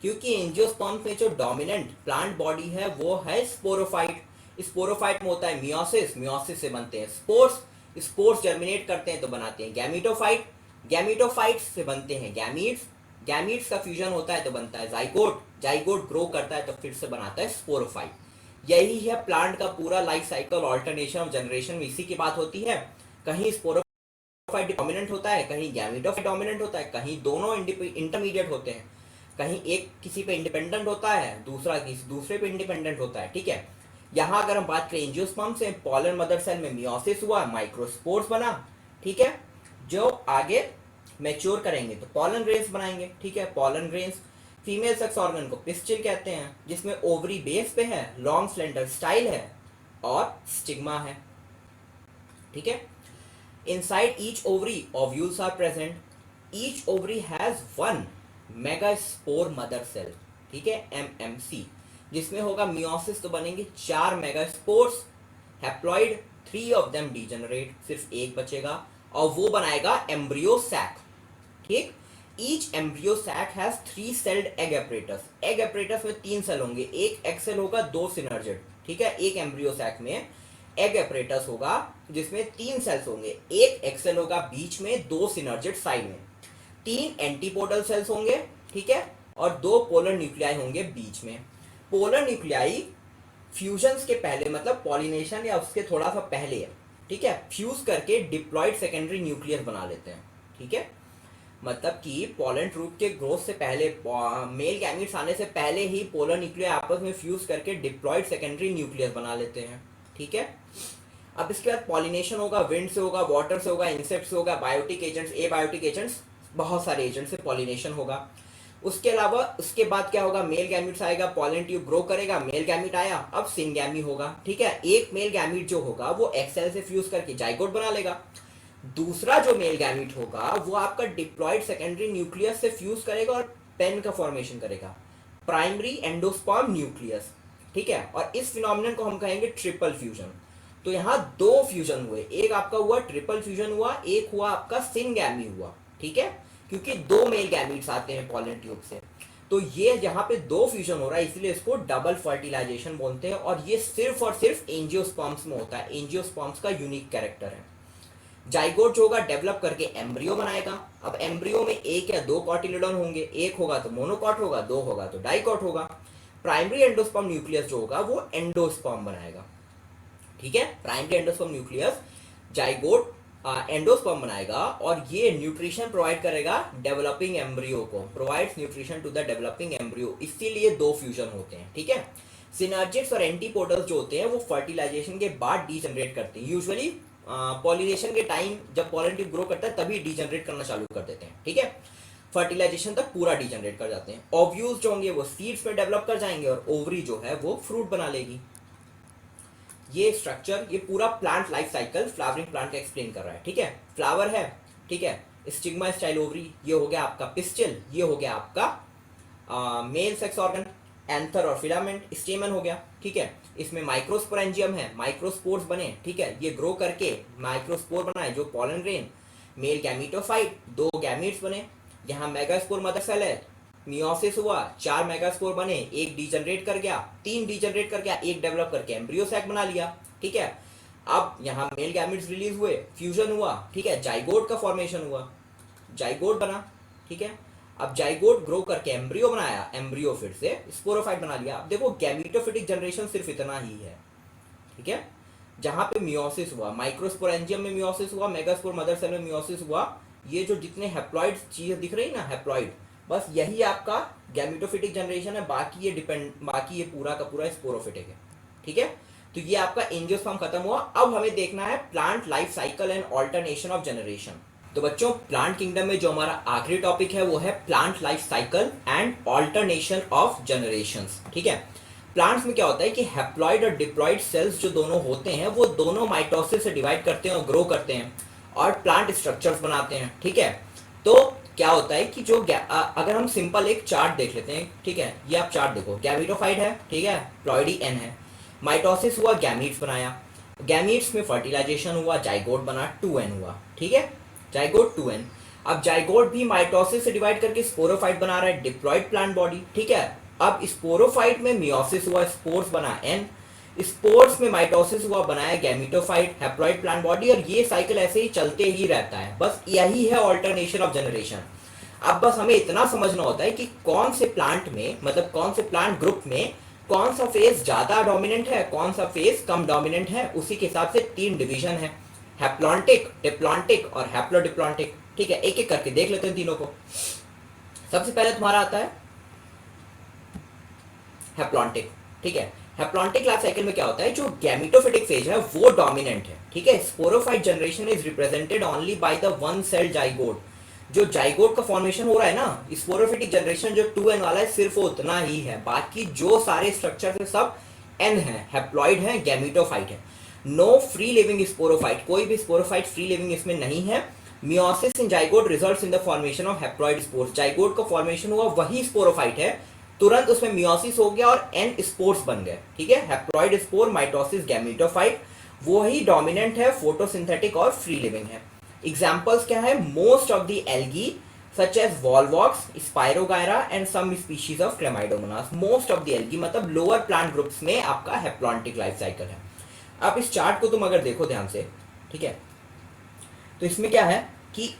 क्योंकि एंजियोस्पर्म में जो डोमिनेंट प्लांट बॉडी है वो है स्पोरोफाइट। स्पोरोफाइट में होता है मियोसिस, मियोसिस से बनते हैं स्पोर्स, स्पोर्स जर्मिनेट करते हैं तो बनाते हैं गैमीटोफाइट, गैमीटोफाइट्स से बनते हैं गैमीट्स, गैमीट्स का फ्यूजन होता है तो बनता है जाइगोट, जाइगोट ग्रो करता है तो फिर से बनाता है स्पोरोफाइट। यही है प्लांट का पूरा life cycle. Alternation of generation में इसी की बात होती है, कहीं स्पोरोफाइट डोमिनेंट होता है, कहीं गैमीटोफाइट डोमिनेंट होता है, कहीं दोनों इंटरमीडिएट होते हैं, कहीं एक किसी पे इंडिपेंडेंट होता है, दूसरा किसी दूसरे पे इंडिपेंडेंट होता है। ठीक है, यहाँ अगर हम बात करें एंजियोस्पर्म से, पॉलन मदर सेल में मियोसिस हुआ, माइक्रोस्पोर्स बना। ठीक है, जो आगे मैच्योर करेंगे तो पॉलन ग्रेन्स बनाएंगे। ठीक है, pollen grains. Female sex organ को पिस्टिल कहते हैं, जिसमें ओवरी बेस पे है, लॉन्ग स्लेंडर स्टाइल है और स्टिग्मा है। ठीक है, inside each ovary ovules are present. Each ovary has one megaspore mother cell. ठीक है, MMC। जिसमें होगा मियोसिस तो बनेंगे 4 megaspores, haploid 3 of them degenerate, सिर्फ एक बचेगा और वो बनाएगा एम्ब्रियो सैक। ठीक, each embryo sac has 3 celled egg apparatus. Egg apparatus में 3 सेल होंगे, एक एक्सेल होगा, 2 सिनर्जिड। ठीक है, एक एम्ब्रियो सैक में एग एपरेटस होगा जिसमें 3 सेल्स होंगे, एक एक्सेल होगा बीच में, 2 सिनर्जिड साइड में, 3 एंटीपोडल सेल्स होंगे। ठीक है, और 2 पोलर न्यूक्लियाई होंगे बीच में। पोलर न्यूक्लियाई फ्यूजन्स के पहले, मतलब पॉलिनेशन या उसके थोड़ा सा पहले है, ठीक है, फ्यूज करके डिप्लॉयड सेकेंडरी न्यूक्लियस बना लेते हैं। ठीक है, मतलब कि पोलन ट्रूप के ग्रोथ से पहले, मेल गैमीट्स आने से पहले ही पोलर न्यूक्लियाई आपस में फ्यूज करके डिप्लॉयड सेकेंडरी न्यूक्लियस बना लेते हैं। ठीक है, अब इसके बाद पॉलिनेशन होगा, विंड से होगा, वाटर से होगा, इंसेक्ट से होगा, बायोटिक एजेंट्स, एबायोटिक एजेंट्स, बहुत सारे एजेंट से पॉलिनेशन होगा। उसके अलावा उसके बाद क्या होगा, मेल गैमीट्स आएगा, पॉलन ट्यूब ग्रो करेगा, मेल गैमीट आया, अब सिंगैमी होगा। ठीक है, एक मेल गैमीट जो होगा वो एक्सेल से फ्यूज करके जाइगोट बना लेगा। दूसरा जो मेल गैमीट होगा वो आपका डिप्लॉयड सेकेंडरी न्यूक्लियस से फ्यूज करेगा और पेन का फॉर्मेशन करेगा, प्राइमरी एंडोस्पर्म न्यूक्लियस। ठीक है, और इस फिनोमिनन को हम कहेंगे ट्रिपल फ्यूजन। तो यहाँ 2 फ्यूजन हुए, एक आपका हुआ ट्रिपल फ्यूजन हुआ, एक हुआ आपका सिंगैमी हुआ। ठीक है, क्योंकि 2 मेल गैमीट्स आते हैं पॉलन ट्यूब से, तो ये यहाँ पे 2 फ्यूजन हो रहा है, इसलिए इसको डबल फर्टिलाइजेशन बोलते हैं। और ये सिर्फ और सिर्फ एंजियोस्पर्म्स में होता है, एंजियोस्पर्म्स का यूनिक कैरेक्टर है। जाइगोट जो होगा डेवलप करके एम्ब्रियो बनाएगा। अब एम्ब्रियो में 1 या 2 कॉटिलिडॉन होंगे, 1 होगा तो मोनोकॉट होगा, 2 होगा तो डाइकॉट होगा। प्राइमरी एंडोस्पर्म न्यूक्लियस जो होगा वो एंडोस्पर्म बनाएगा। ठीक है, primary endosperm nucleus zygote endosperm बनाएगा और ये न्यूट्रिशन प्रोवाइड करेगा डेवलपिंग एम्ब्रियो को, provides nutrition to the developing embryo, इसीलिए 2 फ्यूजन होते हैं। ठीक है, सिनर्जिड्स और एंटीपोडल्स जो होते हैं वो फर्टिलाइजेशन के बाद डीजनरेट करते हैं। यूजुअली पॉलिनेशन के टाइम जब पॉलन ट्यूब ग्रो करता है तभी डीजनरेट करना चालू कर देते हैं। ठीक है, फर्टिलाइजेशन तक पूरा डीजनरेट कर जाते हैं। ओव्यूल्स जो होंगे वो सीड्स में डेवलप कर जाएंगे और ओवरी जो है वो फ्रूट बना लेगी। ये स्ट्रक्चर, ये पूरा plant life cycle flowering plant का एक्सप्लेन कर रहा है। ठीक है, फ्लावर है, ठीक है, स्टिग्मा स्टाइल ओवरी, ये हो गया आपका पिस्टिल, ये हो गया आपका मेल सेक्स ऑर्गन, एंथर और फिलामेंट, स्टेमन हो गया। ठीक है, इसमें माइक्रोस्पोरेंजियम है, माइक्रोस्पोर्स बने। ठीक है, ये ग्रो करके माइक्रोस्पोर बनाए जो pollen grain, male gametophyte, 2 gametes बने। यहाँ मेगास्पोर मदर सेल है, मियोसिस हुआ, 4 मेगास्पोर बने, 1 डीजनरेट कर गया, 3 डीजनरेट कर गया, 1 डेवलप करके एम्ब्रियो सैक बना लिया। ठीक है, अब यहाँ मेल गैमीट्स रिलीज हुए, फ्यूजन हुआ। ठीक है, जाइगोट का फॉर्मेशन हुआ, जाइगोट बना। ठीक है, अब जाइगोट ग्रो करके एम्ब्रियो बनाया, एम्ब्रियो फिर से स्पोरोफाइट बना लिया। अब देखो गैमीटोफिटिक जनरेशन सिर्फ इतना ही है। ठीक है, जहां पे मियोसिस हुआ, माइक्रोस्पोरेंजियम में मियोसिस हुआ, मेगास्पोर मदर सेल में मियोसिस हुआ, ये जो जितने हैप्लॉइड चीजें दिख रही ना, हैप्लॉइड, बस यही आपका गैमीटोफिटिक जनरेशन है, बाकी ये पूरा का पूरा स्पोरोफिटिक है। ठीक है, तो ये आपका एंजियोस्पर्म खत्म हुआ। अब हमें देखना है plant life cycle and alternation of generation. तो बच्चों, प्लांट किंगडम में जो हमारा आखिरी टॉपिक है वो है plant life cycle and alternation of generations. ठीक है, प्लांट्स में क्या होता है कि हैप्लॉइड और डिप्लॉइड सेल्स जो दोनों होते हैं वो दोनों माइटोसिस से डिवाइड करते हैं और ग्रो करते हैं और प्लांट स्ट्रक्चर्स बनाते हैं। ठीक है, तो क्या होता है कि जो अगर हम सिंपल एक चार्ट देख लेते हैं। ठीक है, ये आप चार्ट देखो, गैमीटोफाइट है, ठीक है, प्लॉइडी एन है, माइटोसिस हुआ, गैमीट्स बनाया, गैमीट्स में फर्टिलाइजेशन हुआ, जाइगोट बना, 2n हुआ। ठीक है, जाइगोट 2n। अब जाइगोट भी माइटोसिस से डिवाइड करके स्पोरोफाइट बना रहा है, डिप्लॉइड प्लांट बॉडी। ठीक है, अब स्पोरोफाइट में मियोसिस हुआ, स्पोर्स बना n, स्पोर्स में माइटोसिस हुआ, बनाया गैमीटोफाइट, हैप्लॉइड प्लांट बॉडी, और ये साइकिल ऐसे ही चलते ही रहता है। बस यही है ऑल्टरनेशन ऑफ जनरेशन। अब बस हमें इतना समझना होता है कि कौन से प्लांट में, मतलब कौन से प्लांट ग्रुप में कौन सा फेज ज्यादा डोमिनेंट है, कौन सा फेज कम डोमिनेंट है। उसी के हिसाब से 3 डिवीजन है, हैप्लॉन्टिक, डिप्लॉन्टिक और हैप्लोडिप्लॉन्टिक। ठीक है, एक एक करके देख लेते हैं तीनों को। सबसे पहले तुम्हारा आता है हैप्लॉन्टिक। ठीक है, हैप्लॉन्टिक लाइफ साइकिल में क्या होता है, जो गैमीटोफिटिक फेज है वो डोमिनेंट है। ठीक है, sporophyte generation is represented only by the one cell zygote. जो जाइगोट का फॉर्मेशन हो रहा है ना, स्पोरोफिटिक जनरेशन जो 2n वाला है सिर्फ उतना ही है, बाकी जो सारे स्ट्रक्चर है सब n है, हैप्लॉइड है, गैमीटोफाइट है। नो फ्री लिविंग स्पोरोफाइट, कोई भी स्पोरोफाइट फ्री लिविंग इसमें नहीं है। Meiosis in zygote results in the formation of haploid spores. Zygote का फॉर्मेशन हुआ वही स्पोरोफाइट है तुरंत उसमें मियोसिस हो गया और एन स्पोर्स बन गए, ठीक है, हैप्लॉइड स्पोर, माइटोसिस, गैमेटोफाइट, वो ही डोमिनेंट है, फोटोसिंथेटिक और फ्री लिविंग है। एग्जांपल्स क्या है? Most of the algae such as Volvox, Spirogyra and some species of Chlamydomonas. Most of the algae मतलब लोअर प्लांट ग्रुप्स में आपका हैप्लॉन्टिक लाइफ साइकिल है। अब इस चार्ट को तुम अगर देखो ध्यान से, ठीक है, तो इसमें क्या है कि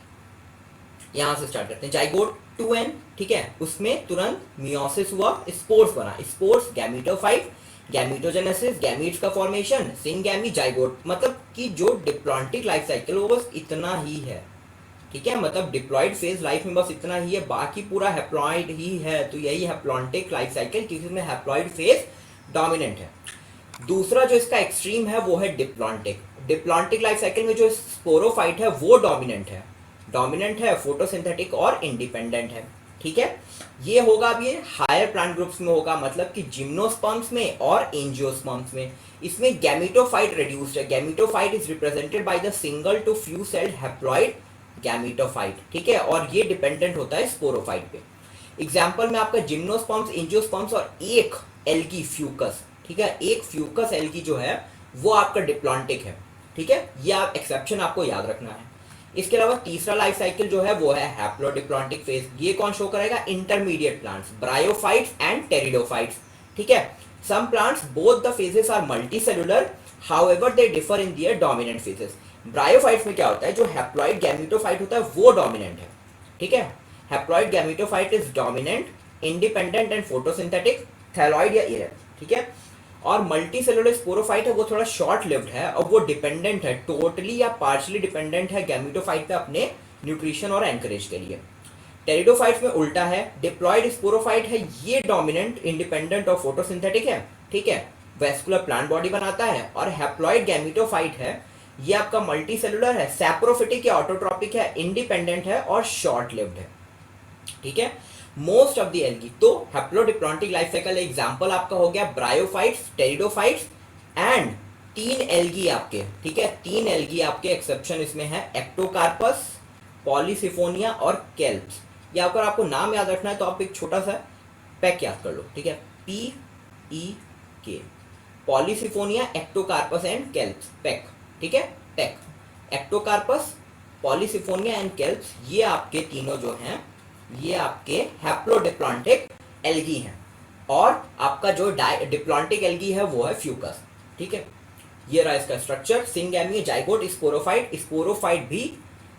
यहां से स्टार्ट करते हैं, जाइगोट 2n, ठीक है, उसमें तुरंत मियोसिस हुआ, स्पोर्स बना, स्पोर्स गैमीटोफाइट, गैमीटोजेनेसिस, गैमीट्स का फॉर्मेशन, सिंगैमी, जाइगोट, मतलब कि जो डिप्लॉन्टिक लाइफ साइकिल वो बस इतना ही है, ठीक है, मतलब डिप्लॉइड फेज लाइफ में बस इतना ही है, बाकी पूरा हैप्लॉइड ही है। तो यही हैप्लॉन्टिक लाइफ साइकिल, क्योंकि इसमें हैप्लॉइड फेज डोमिनेंट है। दूसरा जो इसका एक्सट्रीम है वो है डिप्लॉन्टिक। डिप्लॉन्टिक लाइफ साइकिल में जो स्पोरोफाइट है वो डोमिनेंट है, फोटोसिंथेटिक और इंडिपेंडेंट है, ठीक है। ये होगा, अब ये हायर प्लांट ग्रुप्स में होगा, मतलब कि जिम्नोस्पर्म्स में और एंजियोस्पर्म्स में। इसमें गैमेटोफाइट रिड्यूस्ड है। Gametophyte is represented by the single to few celled haploid gametophyte, ठीक है, और ये डिपेंडेंट होता है स्पोरोफाइट पे। एग्जाम्पल में आपका जिम्नोस्पर्म्स, एंजियोस्पर्म्स और एक एल्गी फ्यूकस, ठीक है, एक फ्यूकस एल्गी जो है वो आपका डिप्लॉन्टिक है, ठीक है, ये आप एक्सेप्शन आपको याद रखना है। इसके अलावा तीसरा लाइफ साइकिल जो है वो है हैप्लोडिप्लॉन्टिक फेज। ये कौन शो करेगा? Intermediate plants, bryophytes and pteridophytes, ठीक है। Some plants both the phases are multicellular, however they differ in their dominant phases. Bryophytes में क्या होता है, जो हैप्लॉइड गैमेटोफाइट होता है वो डोमिनेंट है, ठीक है, haploid gametophyte is dominant, independent and photosynthetic, thalloid या इरेक्ट, ठीक है। और मल्टी सेलुलर स्पोरोफाइट है वो थोड़ा शॉर्ट लिव्ड है और वो डिपेंडेंट है, टोटली या पार्शियली डिपेंडेंट है गैमेटोफाइट पे अपने न्यूट्रिशन और एंकरेज के लिए। टेरिडोफाइट्स में उल्टा है, डिप्लॉइड स्पोरोफाइट है, ये डोमिनेंट, इंडिपेंडेंट और फोटोसिंथेटिक है, ठीक है, वेस्कुलर प्लांट बॉडी बनाता है। और हैप्लॉइड गैमेटोफाइट है, ये आपका मल्टी सेलुलर है, सैप्रोफिटिक या ऑटोट्रॉपिक है, इंडिपेंडेंट है और शॉर्ट लिव्ड है, ठीक है। मोस्ट ऑफ द एल्गी, तो हैप्लोडिप्लॉन्टिक लाइफ साइकिल एग्जांपल आपका हो गया ब्रायोफाइट्स, टेरिडोफाइट्स एंड तीन एल्गी आपके, ठीक है, तीन एल्गी आपके एक्सेप्शन इसमें है, एक्टोकार्पस, पॉलीसिफोनिया और केल्प्स। या अगर आपको नाम याद रखना है तो आप एक छोटा सा पैक याद कर लो, ठीक है, PEK, polysiphonia, ectocarpus and kelps, pack, ठीक है, pack, ectocarpus, polysiphonia and kelps, ये आपके तीनों जो हैं ये आपके हैप्लोडिप्लॉन्टिक एल्गी हैं। और आपका जो डिप्लॉन्टिक एल्गी है वो है फ्यूकस, ठीक है। ये रहा इसका structure, syngamy, zygote, sporophyte. Sporophyte भी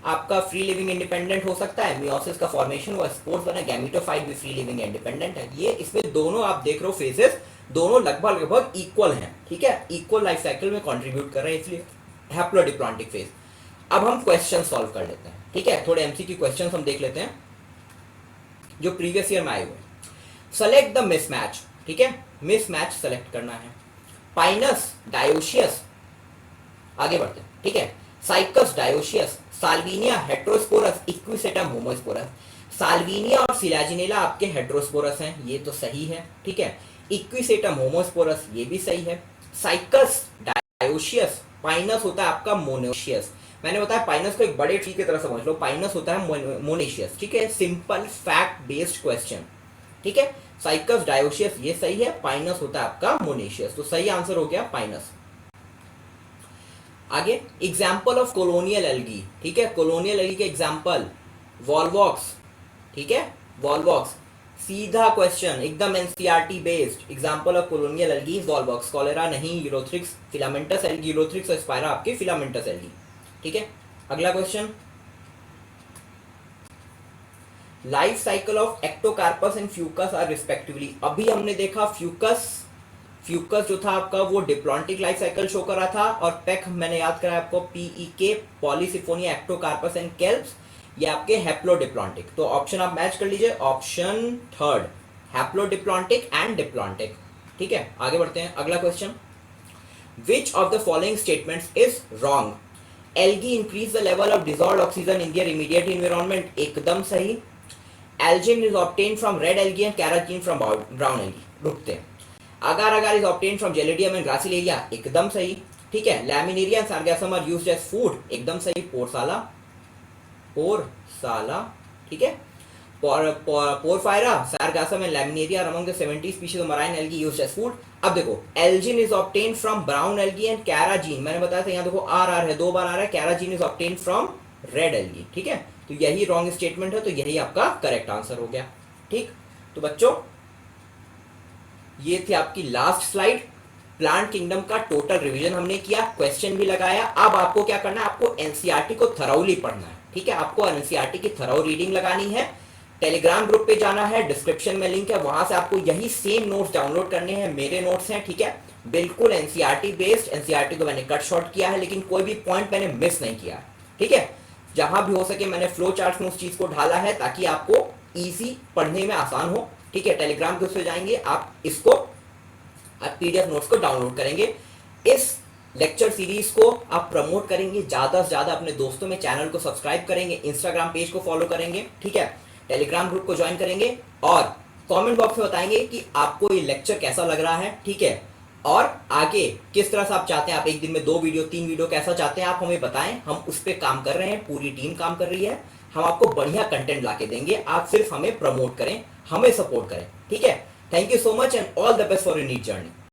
आपका फ्री लिविंग इंडिपेंडेंट हो सकता है, मियोसिस का फॉर्मेशन हुआ, स्पोर्स बना, गैमेटोफाइट भी फ्री लिविंग इंडिपेंडेंट है। ये इसमें दोनों आप देख रहे हो फेजेस, दोनों लगभग इक्वल हैं, ठीक है, इक्वल लाइफ साइकिल में कॉन्ट्रीब्यूट कर रहे हैं, इसलिए हैप्लोडिप्लॉन्टिक फेज। अब हम क्वेश्चन सॉल्व कर लेते हैं, ठीक है, थोड़े एमसीक्यू क्वेश्चन हम देख लेते हैं जो प्रीवियस ईयर में आए हुए। सेलेक्ट द मिसमैच, ठीक है, मिसमैच सेलेक्ट करना है। पाइनस, डायोशियस, आगे बढ़ते हैं, ठीक है, cycas, dioecious, Salvinia, heterosporous, Equisetum, homosporous. Salvinia और सिलाजिनेला आपके हेट्रोस्पोरस हैं, ये तो सही है, ठीक है। इक्विसेटम, होमोस्पोरस, ये भी सही है। साइकस, डायोशियस, पाइनस होता है आपका मोनोशियस। मैंने बताया पाइनस को एक बड़े ट्री की तरह समझ लो, पाइनस होता है मोनेशियस, ठीक है, सिंपल फैक्ट बेस्ड क्वेश्चन, ठीक है। साइकस, डायोशियस ये सही है, पाइनस होता है आपका मोनेशियस, तो सही आंसर हो गया पाइनस। आगे, एग्जाम्पल ऑफ कोलोनियल एल्गी, ठीक है, कोलोनियल एल्गी के एग्जाम्पल, वॉलवॉक्स, ठीक है, वॉलवॉक्स, सीधा क्वेश्चन एकदम NCERT based. Example of colonial algae Volvox, Chlorella नहीं, यूरोथ्रिक्स, फिलामेंटस एल्गी, यूरोथ्रिक्स और स्पाइरा आपके फिलामेंटस एल्गी, ठीक है। अगला question, life cycle of Ectocarpus and Fucus are respectively. अभी हमने देखा फ्यूकस जो था आपका वो डिप्लॉन्टिक लाइफ साइकिल शो कर रहा था, और पैक मैंने याद कराया आपको, PEK, polysiphonia, ectocarpus and kelps, ये आपके हैप्लोडिप्लॉन्टिक। तो ऑप्शन आप मैच कर लीजिए, option third, haplodiplontic and diplontic, ठीक है। आगे बढ़ते हैं, अगला question, which of the following statements is wrong. Algae increase the level of dissolved oxygen in their immediate environment, एकदम सही। Algin is obtained from red algae and carrageen from brown algae, रुकते हैं। Agar agar is obtained from gelidium and ग्रासिलेरिया, एकदम सही, ठीक है। Laminaria and सार्गासम are used as food, एकदम सही। पोरसाला, ठीक है। Porphyra, sargassum and laminaria are among the 70 species of marine algae used as food. अब देखो algin is obtained from brown algae and carrageen, मैंने बताया था यहाँ देखो आर आर है, 2 बार आ रहा है, carrageen is obtained from red algae. ठीक है, तो यही रॉन्ग स्टेटमेंट है, तो यही आपका करेक्ट आंसर हो गया। ठीक, तो बच्चों ये थी आपकी लास्ट स्लाइड। प्लांट किंगडम का टोटल रिवीजन हमने किया, क्वेश्चन भी लगाया। अब आपको क्या करना है, आपको एनसीईआरटी को थरोली पढ़ना है। ठीक है, आपको एनसीईआरटी की थरो रीडिंग लगानी है। टेलीग्राम ग्रुप पे जाना है, डिस्क्रिप्शन में लिंक है, वहां से आपको यही सेम नोट्स डाउनलोड करने हैं, मेरे नोट्स हैं। ठीक है, बिल्कुल एनसीईआरटी बेस्ड, एनसीईआरटी को मैंने कट शॉर्ट किया है, लेकिन कोई भी पॉइंट मैंने मिस नहीं किया। ठीक है, जहां भी हो सके मैंने फ्लो चार्ट में उस चीज को ढाला है ताकि आपको इजी पढ़ने में आसान हो। ठीक है, टेलीग्राम ग्रुप से जाएंगे आप, इसको आप पीडीएफ नोट्स को डाउनलोड करेंगे। इस लेक्चर सीरीज को आप प्रमोट करेंगे ज्यादा से ज्यादा अपने दोस्तों में, चैनल को सब्सक्राइब करेंगे, इंस्टाग्राम पेज को फॉलो करेंगे। ठीक है, टेलीग्राम ग्रुप को ज्वाइन करेंगे और कमेंट बॉक्स में बताएंगे कि आपको ये लेक्चर कैसा लग रहा है। ठीक है, और आगे किस तरह से आप चाहते हैं, आप एक दिन में 2 वीडियो 3 वीडियो कैसा चाहते हैं, आप हमें बताएं। हम उस पर काम कर रहे हैं, पूरी टीम काम कर रही है। हम आपको बढ़िया कंटेंट ला के देंगे, आप सिर्फ हमें प्रमोट करें, हमें सपोर्ट करें। ठीक है, thank you so much and all the best for your NEET journey.